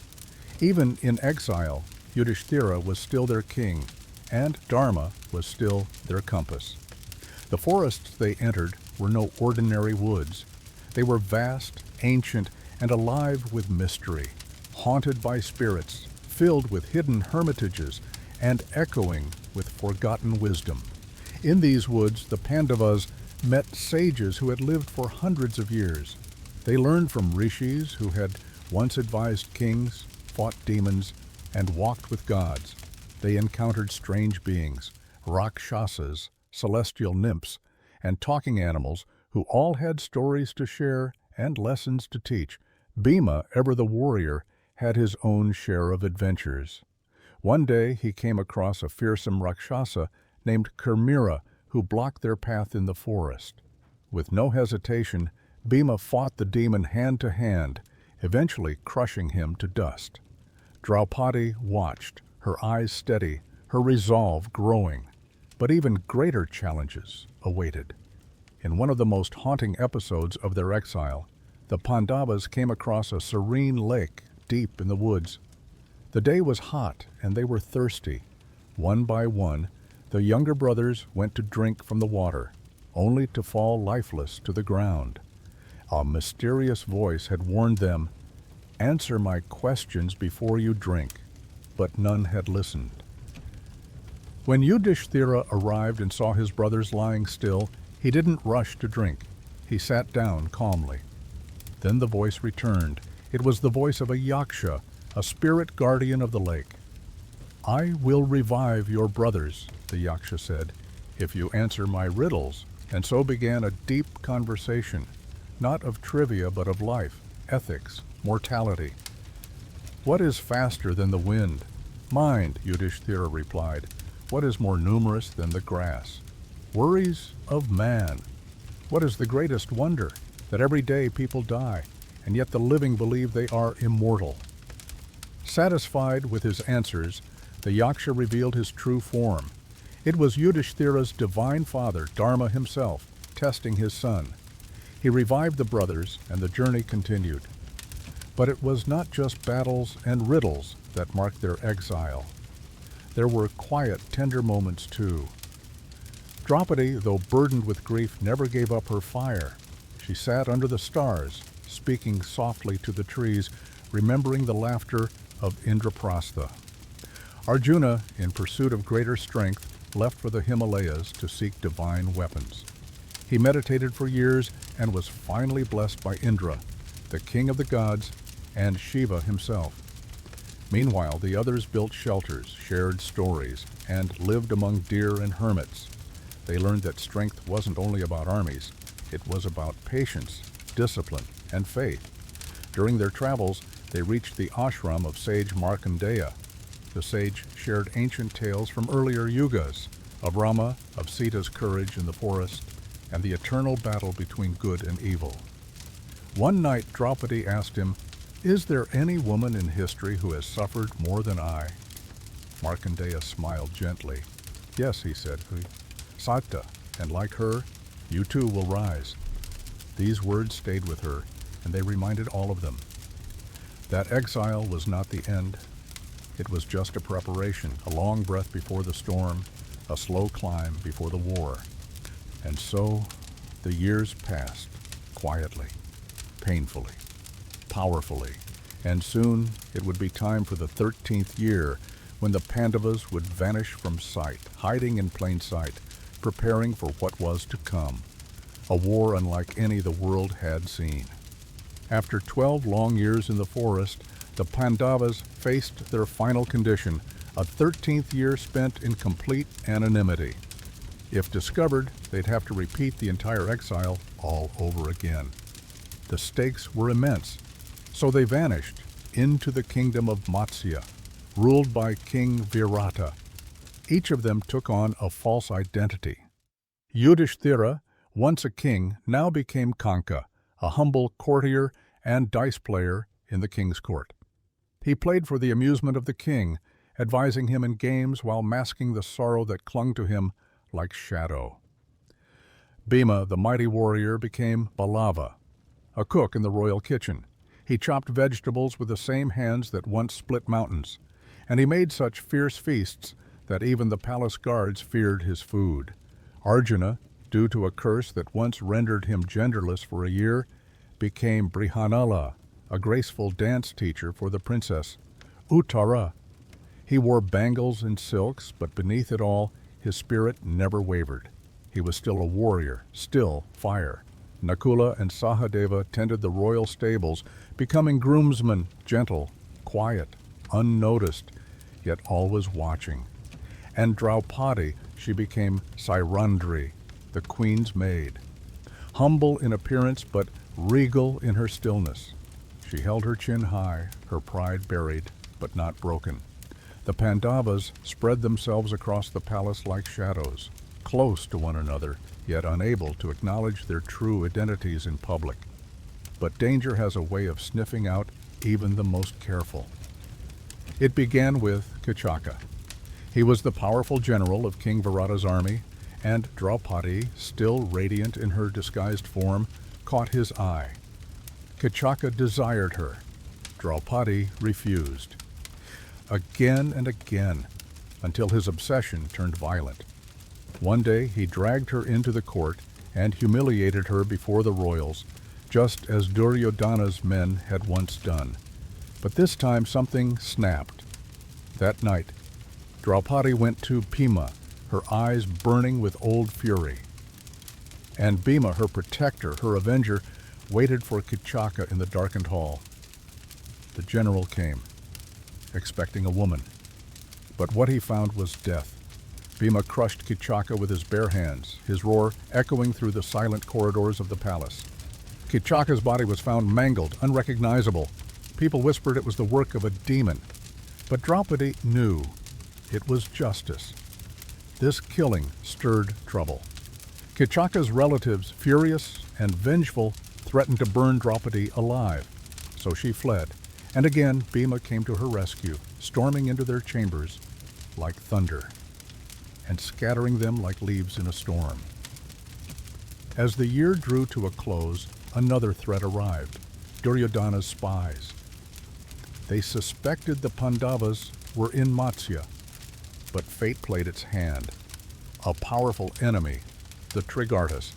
Even in exile, Yudhishthira was still their king, and Dharma was still their compass. The forests they entered were no ordinary woods. They were vast, ancient, and alive with mystery, haunted by spirits, filled with hidden hermitages, and echoing with forgotten wisdom. In these woods, the Pandavas met sages who had lived for hundreds of years. They learned from rishis who had once advised kings, fought demons, and walked with gods. They encountered strange beings, rakshasas, celestial nymphs, and talking animals who all had stories to share and lessons to teach. Bhima, ever the warrior, had his own share of adventures. One day he came across a fearsome rakshasa named Kurmira who blocked their path in the forest. With no hesitation, Bhima fought the demon hand to hand, eventually crushing him to dust. Draupadi watched, her eyes steady, her resolve growing. But even greater challenges awaited. In one of the most haunting episodes of their exile, the Pandavas came across a serene lake deep in the woods. The day was hot and they were thirsty. One by one, the younger brothers went to drink from the water, only to fall lifeless to the ground. A mysterious voice had warned them, "Answer my questions before you drink," but none had listened. When Yudhishthira arrived and saw his brothers lying still, he didn't rush to drink. He sat down calmly. Then the voice returned. It was the voice of a yaksha, a spirit guardian of the lake. "I will revive your brothers," the yaksha said, "if you answer my riddles." And so began a deep conversation, not of trivia but of life, ethics, mortality. "What is faster than the wind?" "Mind," Yudhishthira replied. "What is more numerous than the grass?" "Worries of man." "What is the greatest wonder?" "That every day people die, and yet the living believe they are immortal." Satisfied with his answers, the yaksha revealed his true form. It was Yudhishthira's divine father, Dharma himself, testing his son. He revived the brothers, and the journey continued. But it was not just battles and riddles that marked their exile. There were quiet, tender moments too. Draupadi, though burdened with grief, never gave up her fire. She sat under the stars, speaking softly to the trees, remembering the laughter of Indraprastha. Arjuna, in pursuit of greater strength, left for the Himalayas to seek divine weapons. He meditated for years and was finally blessed by Indra, the king of the gods, and Shiva himself. Meanwhile, the others built shelters, shared stories, and lived among deer and hermits. They learned that strength wasn't only about armies, it was about patience, discipline, and faith. During their travels, they reached the ashram of sage Markandeya. The sage shared ancient tales from earlier yugas, of Rama, of Sita's courage in the forest, and the eternal battle between good and evil. One night, Draupadi asked him, "Is there any woman in history who has suffered more than I?" Markandeya smiled gently. "Yes," he said, "Sakta, and like her, you too will rise." These words stayed with her, and they reminded all of them. That exile was not the end. It was just a preparation, a long breath before the storm, a slow climb before the war. And so the years passed, quietly, painfully, powerfully, and soon it would be time for the 13th year, when the Pandavas would vanish from sight, hiding in plain sight, preparing for what was to come, a war unlike any the world had seen. After 12 long years in the forest, the Pandavas faced their final condition, a 13th year spent in complete anonymity. If discovered, they'd have to repeat the entire exile all over again. The stakes were immense, so they vanished into the kingdom of Matsya, ruled by King Virata. Each of them took on a false identity. Yudhishthira, once a king, now became Kanka, a humble courtier and dice player in the king's court. He played for the amusement of the king, advising him in games while masking the sorrow that clung to him like shadow. Bhima, the mighty warrior, became Balava, a cook in the royal kitchen. He chopped vegetables with the same hands that once split mountains, and he made such fierce feasts that even the palace guards feared his food. Arjuna, due to a curse that once rendered him genderless for a year, became Brihanala, a graceful dance teacher for the princess. Uttara. He wore bangles and silks, but beneath it all, his spirit never wavered. He was still a warrior, still fire. Nakula and Sahadeva tended the royal stables, becoming groomsmen, gentle, quiet, unnoticed, yet always watching. And Draupadi, she became Sairandri, the queen's maid. Humble in appearance, but regal in her stillness. She held her chin high, her pride buried, but not broken. The Pandavas spread themselves across the palace like shadows, close to one another, yet unable to acknowledge their true identities in public. But danger has a way of sniffing out even the most careful. It began with Kichaka. He was the powerful general of King Virata's army, and Draupadi, still radiant in her disguised form, caught his eye. Kichaka desired her. Draupadi refused. Again and again, until his obsession turned violent. One day he dragged her into the court and humiliated her before the royals, just as Duryodhana's men had once done. But this time something snapped. That night, Draupadi went to Bhima, her eyes burning with old fury. And Bhima, her protector, her avenger, waited for Kichaka in the darkened hall. The general came, expecting a woman. But what he found was death. Bhima crushed Kichaka with his bare hands, his roar echoing through the silent corridors of the palace. Kichaka's body was found mangled, unrecognizable. People whispered it was the work of a demon. But Draupadi knew it was justice. This killing stirred trouble. Kichaka's relatives, furious and vengeful, threatened to burn Draupadi alive. So she fled, and again Bhima came to her rescue, storming into their chambers like thunder, and scattering them like leaves in a storm. As the year drew to a close, another threat arrived, Duryodhana's spies. They suspected the Pandavas were in Matsya, but fate played its hand. A powerful enemy, the Trigartas,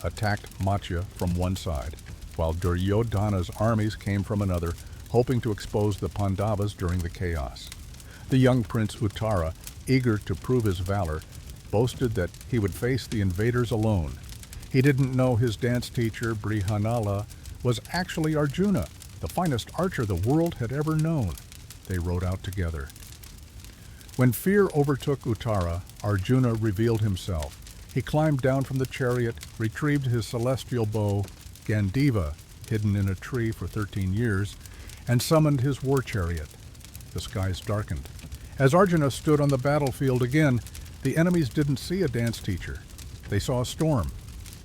attacked Matsya from one side, while Duryodhana's armies came from another, hoping to expose the Pandavas during the chaos. The young prince Uttara, eager to prove his valor, boasted that he would face the invaders alone. He didn't know his dance teacher, Brihanala, was actually Arjuna, the finest archer the world had ever known. They rode out together. When fear overtook Uttara, Arjuna revealed himself. He climbed down from the chariot, retrieved his celestial bow, Gandiva, hidden in a tree for 13 years, and summoned his war chariot. The skies darkened. As Arjuna stood on the battlefield again, the enemies didn't see a dance teacher. They saw a storm.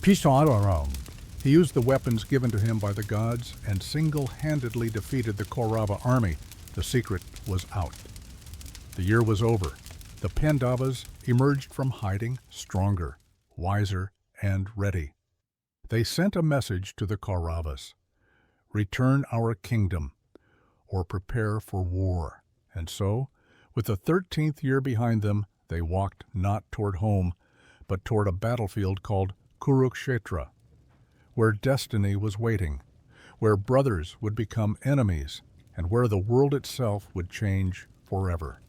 He used the weapons given to him by the gods and single-handedly defeated the Kaurava army. The secret was out. The year was over. The Pandavas emerged from hiding stronger, wiser, and ready. They sent a message to the Kauravas: return our kingdom, or prepare for war. And so, with the 13th year behind them, they walked not toward home, but toward a battlefield called Kurukshetra, where destiny was waiting, where brothers would become enemies, and where the world itself would change forever.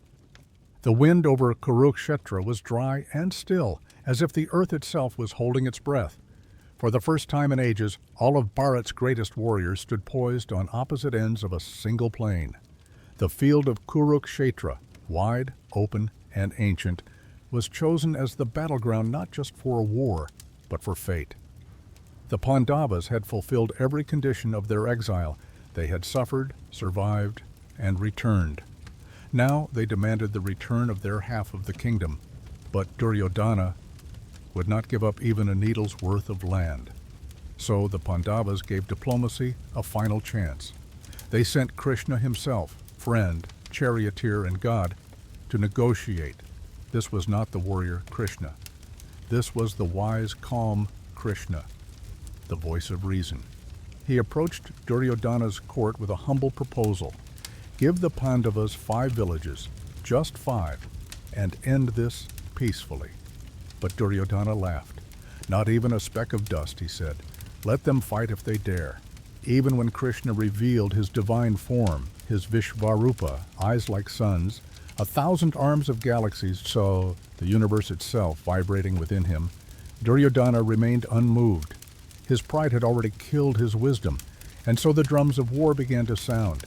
The wind over Kurukshetra was dry and still, as if the earth itself was holding its breath. For the first time in ages, all of Bharat's greatest warriors stood poised on opposite ends of a single plain. The field of Kurukshetra, wide, open, and ancient, was chosen as the battleground not just for a war, but for fate. The Pandavas had fulfilled every condition of their exile. They had suffered, survived, and returned. Now they demanded the return of their half of the kingdom, but Duryodhana would not give up even a needle's worth of land. So the Pandavas gave diplomacy a final chance. They sent Krishna himself, friend, charioteer, and god, to negotiate. This was not the warrior Krishna. This was the wise, calm Krishna, the voice of reason. He approached Duryodhana's court with a humble proposal. Give the Pandavas 5 villages, just 5, and end this peacefully. But Duryodhana laughed. Not even a speck of dust, he said. Let them fight if they dare. Even when Krishna revealed his divine form, his Vishvarupa, eyes like suns, 1,000 arms of galaxies, so the universe itself vibrating within him, Duryodhana remained unmoved. His pride had already killed his wisdom, and so the drums of war began to sound.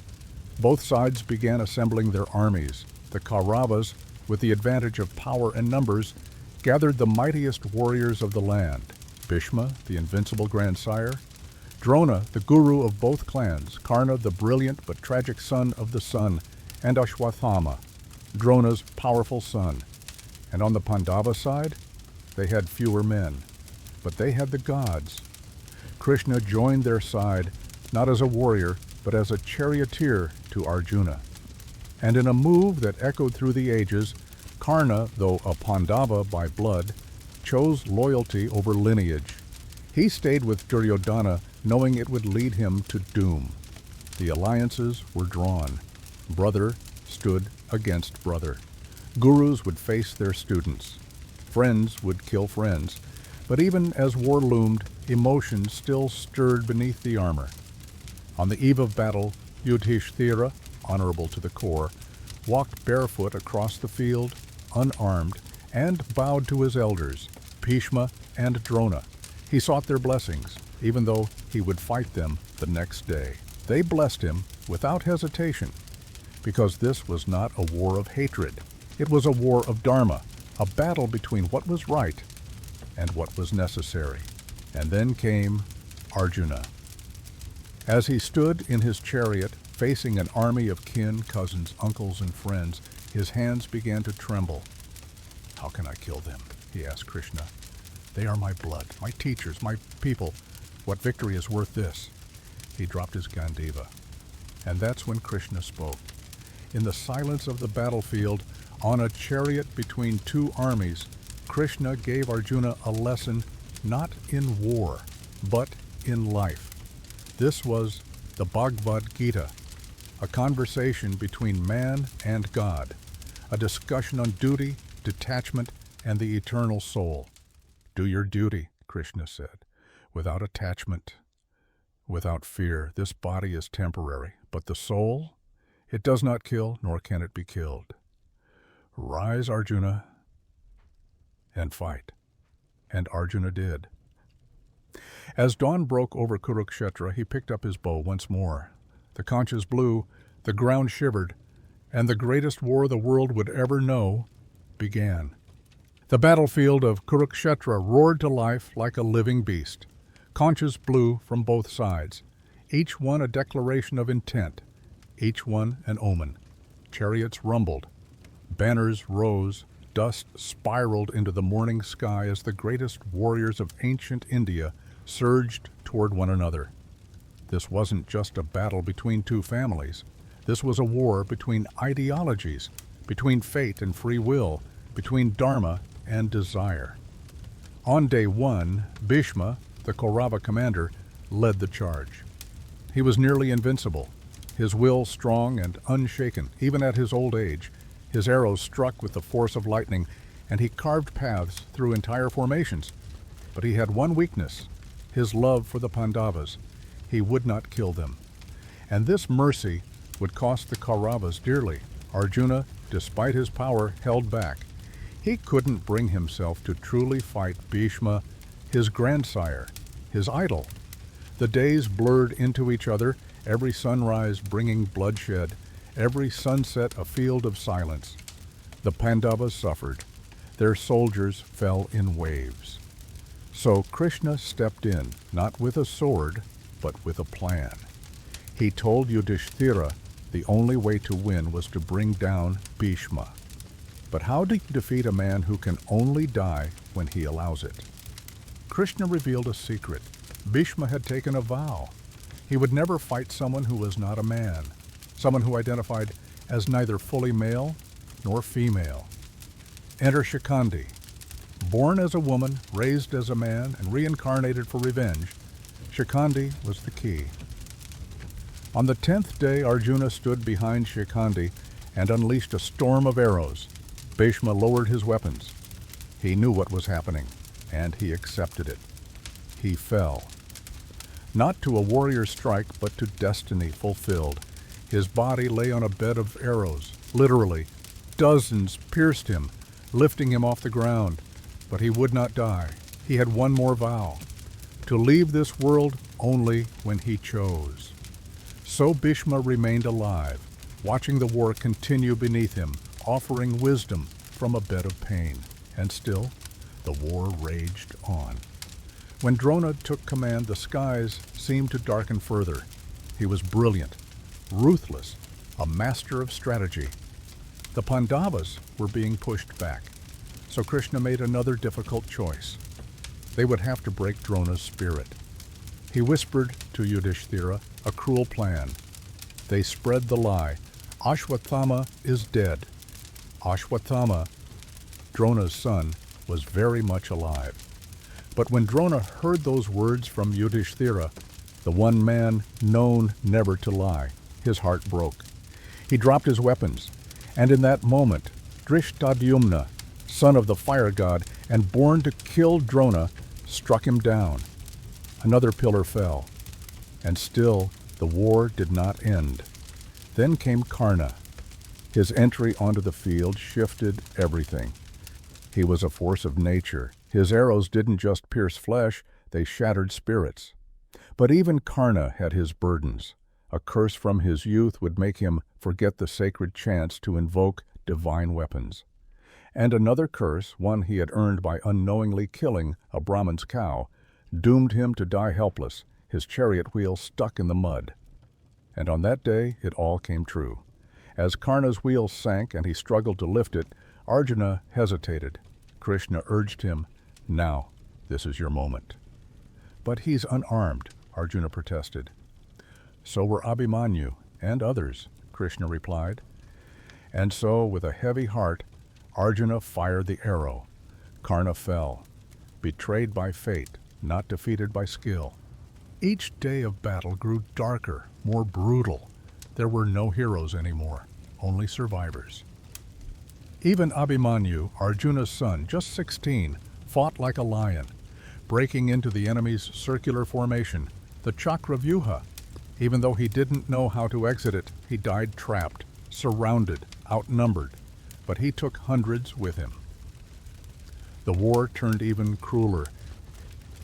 Both sides began assembling their armies. The Kauravas, with the advantage of power and numbers, gathered the mightiest warriors of the land. Bhishma, the invincible grandsire, Drona, the guru of both clans, Karna, the brilliant but tragic son of the sun, and Ashwatthama, Drona's powerful son. And on the Pandava side, they had fewer men, but they had the gods. Krishna joined their side, not as a warrior, but as a charioteer to Arjuna. And in a move that echoed through the ages, Karna, though a Pandava by blood, chose loyalty over lineage. He stayed with Duryodhana, knowing it would lead him to doom. The alliances were drawn. Brother stood against brother. Gurus would face their students. Friends would kill friends. But even as war loomed, emotions still stirred beneath the armor. On the eve of battle, Yudhishthira, honorable to the core, walked barefoot across the field, unarmed, and bowed to his elders, Bhishma and Drona. He sought their blessings, even though he would fight them the next day. They blessed him without hesitation, because this was not a war of hatred. It was a war of Dharma, a battle between what was right and what was necessary. And then came Arjuna. As he stood in his chariot, facing an army of kin, cousins, uncles, and friends, his hands began to tremble. "How can I kill them?" he asked Krishna. "They are my blood, my teachers, my people. What victory is worth this?" He dropped his Gandiva. And that's when Krishna spoke. In the silence of the battlefield, on a chariot between two armies, Krishna gave Arjuna a lesson not in war, but in life. This was the Bhagavad Gita, a conversation between man and God, a discussion on duty, detachment, and the eternal soul. Do your duty, Krishna said, without attachment, without fear. This body is temporary, but the soul, it does not kill, nor can it be killed. Rise, Arjuna, and fight. And Arjuna did. As dawn broke over Kurukshetra, he picked up his bow once more. The conches blew, the ground shivered, and the greatest war the world would ever know began. The battlefield of Kurukshetra roared to life like a living beast. Conches blew from both sides, each one a declaration of intent, each one an omen. Chariots rumbled, banners rose, dust spiraled into the morning sky as the greatest warriors of ancient India surged toward one another. This wasn't just a battle between two families. This was a war between ideologies, between fate and free will, between Dharma and desire. On day one, Bhishma, the Kaurava commander, led the charge. He was nearly invincible, his will strong and unshaken, even at his old age. His arrows struck with the force of lightning, and he carved paths through entire formations. But he had one weakness, his love for the Pandavas. He would not kill them. And this mercy would cost the Kauravas dearly. Arjuna, despite his power, held back. He couldn't bring himself to truly fight Bhishma, his grandsire, his idol. The days blurred into each other, every sunrise bringing bloodshed, every sunset a field of silence. The Pandavas suffered. Their soldiers fell in waves. So Krishna stepped in, not with a sword, but with a plan. He told Yudhishthira the only way to win was to bring down Bhishma. But how do you defeat a man who can only die when he allows it? Krishna revealed a secret. Bhishma had taken a vow. He would never fight someone who was not a man, someone who identified as neither fully male nor female. Enter Shikandi. Born as a woman, raised as a man, and reincarnated for revenge, Shikandi was the key. On the 10th day, Arjuna stood behind Shikandi and unleashed a storm of arrows. Bhishma lowered his weapons. He knew what was happening, and he accepted it. He fell. Not to a warrior's strike, but to destiny fulfilled. His body lay on a bed of arrows. Literally, dozens pierced him, lifting him off the ground. But he would not die. He had one more vow, to leave this world only when he chose. So Bhishma remained alive, watching the war continue beneath him, offering wisdom from a bed of pain. And still, the war raged on. When Drona took command, the skies seemed to darken further. He was brilliant, ruthless, a master of strategy. The Pandavas were being pushed back, so Krishna made another difficult choice. They would have to break Drona's spirit. He whispered to Yudhishthira a cruel plan. They spread the lie. Ashwatthama is dead. Ashwatthama, Drona's son, was very much alive. But when Drona heard those words from Yudhishthira, the one man known never to lie, his heart broke. He dropped his weapons, and in that moment, Drishtadyumna, son of the fire god and born to kill Drona, struck him down. Another pillar fell, and still the war did not end. Then came Karna. His entry onto the field shifted everything. He was a force of nature. His arrows didn't just pierce flesh, they shattered spirits. But even Karna had his burdens. A curse from his youth would make him forget the sacred chance to invoke divine weapons. And another curse, one he had earned by unknowingly killing a Brahmin's cow, doomed him to die helpless, his chariot wheel stuck in the mud. And on that day it all came true. As Karna's wheel sank and he struggled to lift it, Arjuna hesitated. Krishna urged him, "Now, this is your moment." "But he's unarmed," Arjuna protested. "So were Abhimanyu and others," Krishna replied. And so, with a heavy heart, Arjuna fired the arrow. Karna fell, betrayed by fate, not defeated by skill. Each day of battle grew darker, more brutal. There were no heroes anymore, only survivors. Even Abhimanyu, Arjuna's son, just 16, fought like a lion, breaking into the enemy's circular formation, the Chakravyuha. Even though he didn't know how to exit it, he died trapped, surrounded, outnumbered, but he took hundreds with him. The war turned even crueler.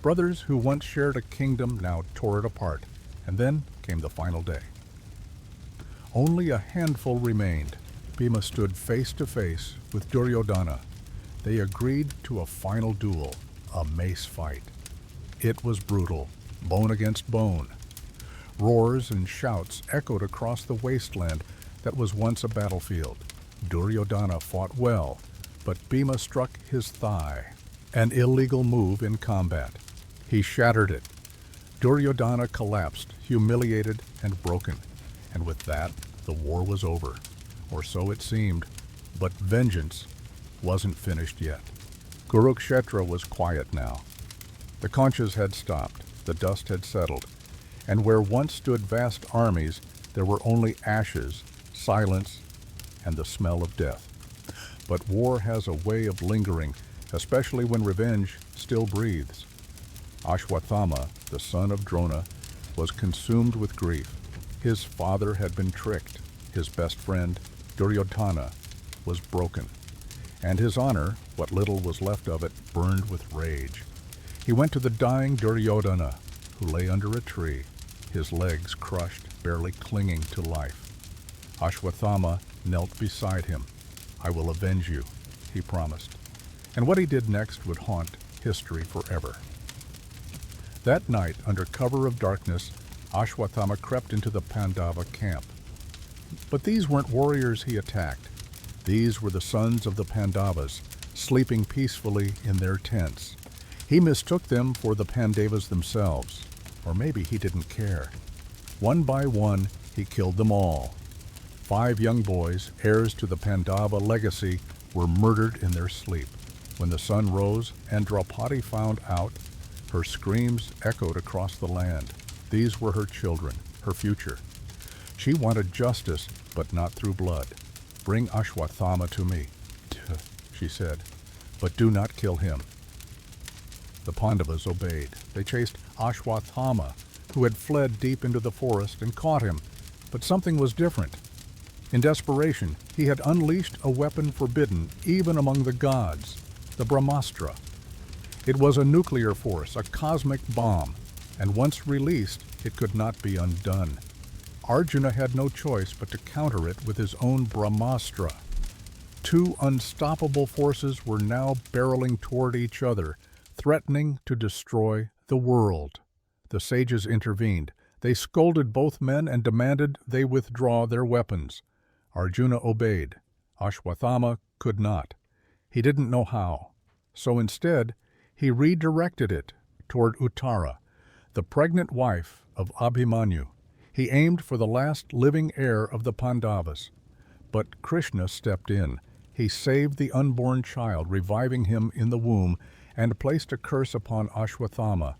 Brothers who once shared a kingdom now tore it apart, and then came the final day. Only a handful remained. Bhima stood face to face with Duryodhana. They agreed to a final duel, a mace fight. It was brutal, bone against bone. Roars and shouts echoed across the wasteland that was once a battlefield. Duryodhana fought well, but Bhima struck his thigh, an illegal move in combat. He shattered it. Duryodhana collapsed, humiliated and broken, and with that, the war was over. Or so it seemed, but vengeance wasn't finished yet. Kurukshetra was quiet now. The conches had stopped, the dust had settled, and where once stood vast armies, there were only ashes, silence, and the smell of death. But war has a way of lingering, especially when revenge still breathes. Ashwatthama, the son of Drona, was consumed with grief. His father had been tricked. His best friend, Duryodhana, was broken. And his honor, what little was left of it, burned with rage. He went to the dying Duryodhana, who lay under a tree, his legs crushed, barely clinging to life. Ashwatthama knelt beside him. "I will avenge you," he promised. And what he did next would haunt history forever. That night, under cover of darkness, Ashwatthama crept into the Pandava camp. But these weren't warriors he attacked. These were the sons of the Pandavas, sleeping peacefully in their tents. He mistook them for the Pandavas themselves, or maybe he didn't care. One by one, he killed them all. 5 young boys, heirs to the Pandava legacy, were murdered in their sleep. When the sun rose and Draupadi found out, her screams echoed across the land. These were her children, her future. She wanted justice, but not through blood. "Bring Ashwatthama to me," she said, "but do not kill him." The Pandavas obeyed. They chased Ashwatthama, who had fled deep into the forest, and caught him. But something was different. In desperation, he had unleashed a weapon forbidden even among the gods, the Brahmastra. It was a nuclear force, a cosmic bomb, and once released, it could not be undone. Arjuna had no choice but to counter it with his own Brahmastra. Two unstoppable forces were now barreling toward each other, threatening to destroy the world. The sages intervened. They scolded both men and demanded they withdraw their weapons. Arjuna obeyed. Ashwatthama could not. He didn't know how. So instead, he redirected it toward Uttara, the pregnant wife of Abhimanyu. He aimed for the last living heir of the Pandavas. But Krishna stepped in. He saved the unborn child, reviving him in the womb, and placed a curse upon Ashwatthama.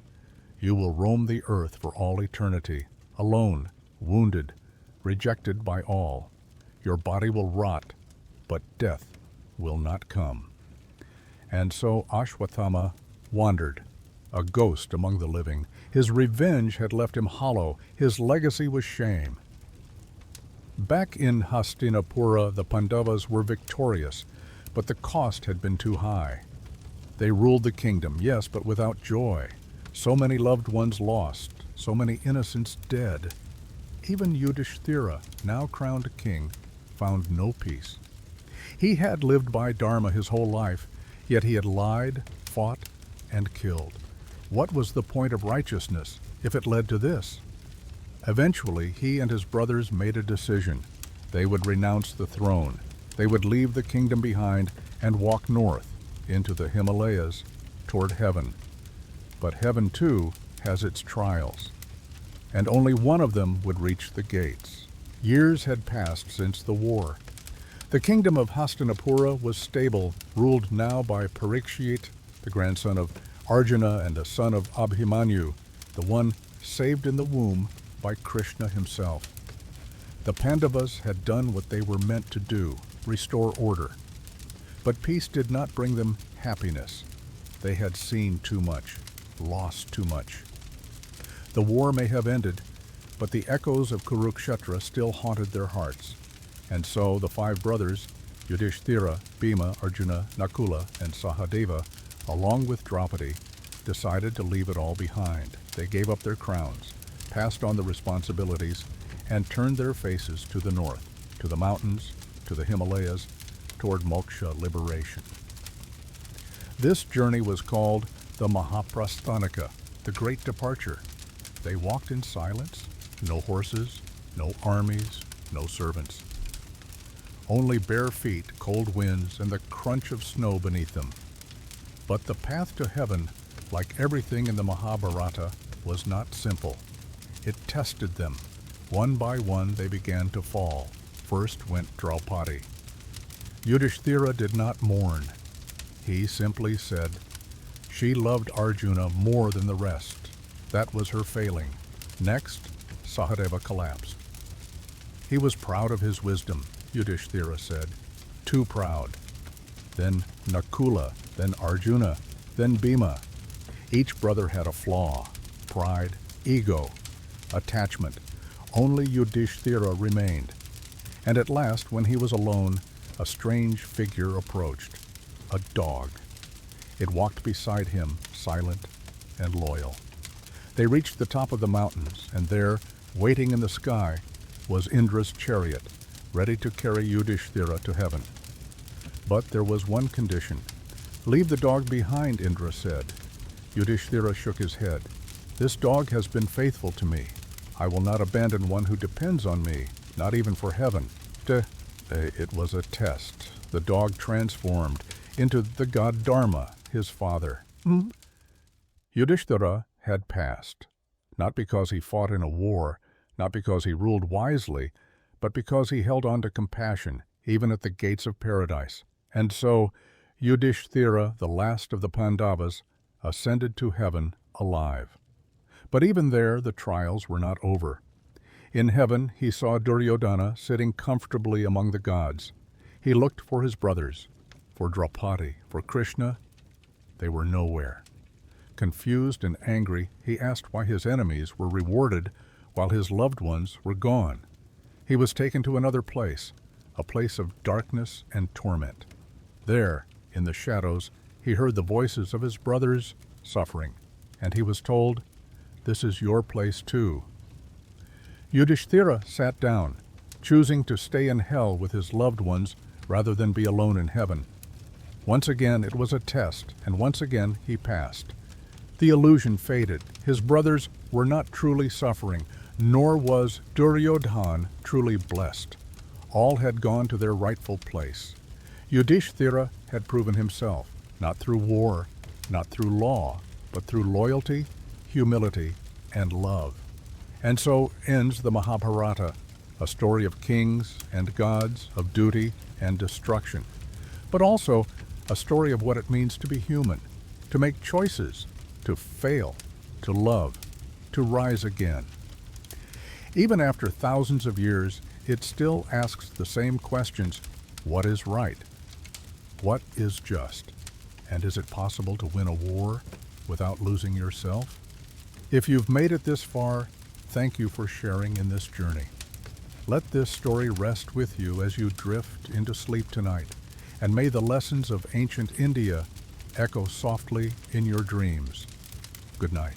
You will roam the earth for all eternity, alone, wounded, rejected by all. Your body will rot, but death will not come. And so Ashwatthama wandered, a ghost among the living. His revenge had left him hollow. His legacy was shame. Back in Hastinapura, the Pandavas were victorious, but the cost had been too high. They ruled the kingdom, yes, but without joy. So many loved ones lost, so many innocents dead. Even Yudhishthira, now crowned king, found no peace. He had lived by Dharma his whole life, yet he had lied, fought, and killed. What was the point of righteousness if it led to this? Eventually, he and his brothers made a decision. They would renounce the throne. They would leave the kingdom behind and walk north into the Himalayas toward heaven. But heaven, too, has its trials, and only one of them would reach the gates. Years had passed since the war. The kingdom of Hastinapura was stable, ruled now by Parikshit, the grandson of Arjuna and a son of Abhimanyu, the one saved in the womb by Krishna himself. The Pandavas had done what they were meant to do, restore order. But peace did not bring them happiness. They had seen too much, lost too much. The war may have ended, but the echoes of Kurukshetra still haunted their hearts. And so the five brothers, Yudhishthira, Bhima, Arjuna, Nakula, and Sahadeva, along with Draupadi, decided to leave it all behind. They gave up their crowns, passed on the responsibilities, and turned their faces to the north, to the mountains, to the Himalayas, toward moksha liberation. This journey was called the Mahaprasthanika, the Great Departure. They walked in silence, no horses, no armies, no servants. Only bare feet, cold winds, and the crunch of snow beneath them. But the path to heaven, like everything in the Mahabharata, was not simple. It tested them. One by one they began to fall. First went Draupadi. Yudhishthira did not mourn. He simply said, she loved Arjuna more than the rest. That was her failing. Next, Sahadeva collapsed. He was proud of his wisdom, Yudhishthira said. Too proud. Then Nakula, then Arjuna, then Bhima. Each brother had a flaw: pride, ego, attachment. Only Yudhishthira remained. And at last, when he was alone, a strange figure approached. A dog. It walked beside him, silent and loyal. They reached the top of the mountains, and there, waiting in the sky, was Indra's chariot, ready to carry Yudhishthira to heaven. But there was one condition. Leave the dog behind, Indra said. Yudhishthira shook his head. This dog has been faithful to me. I will not abandon one who depends on me, not even for heaven. It was a test. The dog transformed into the god Dharma, his father. Yudhishthira had passed, not because he fought in a war, not because he ruled wisely, but because he held on to compassion, even at the gates of paradise. And so, Yudhishthira, the last of the Pandavas, ascended to heaven alive. But even there, the trials were not over. In heaven, he saw Duryodhana sitting comfortably among the gods. He looked for his brothers, for Draupadi, for Krishna. They were nowhere. Confused and angry, he asked why his enemies were rewarded while his loved ones were gone. He was taken to another place, a place of darkness and torment. There, in the shadows, he heard the voices of his brothers suffering, and he was told, "This is your place too." Yudhishthira sat down, choosing to stay in hell with his loved ones rather than be alone in heaven. Once again it was a test, and once again he passed. The illusion faded. His brothers were not truly suffering, nor was Duryodhan truly blessed. All had gone to their rightful place. Yudhishthira had proven himself, not through war, not through law, but through loyalty, humility, and love. And so ends the Mahabharata, a story of kings and gods, of duty and destruction, but also a story of what it means to be human, to make choices, to fail, to love, to rise again. Even after thousands of years, it still asks the same questions. What is right? What is just? And is it possible to win a war without losing yourself? If you've made it this far, thank you for sharing in this journey. Let this story rest with you as you drift into sleep tonight, and may the lessons of ancient India echo softly in your dreams. Good night.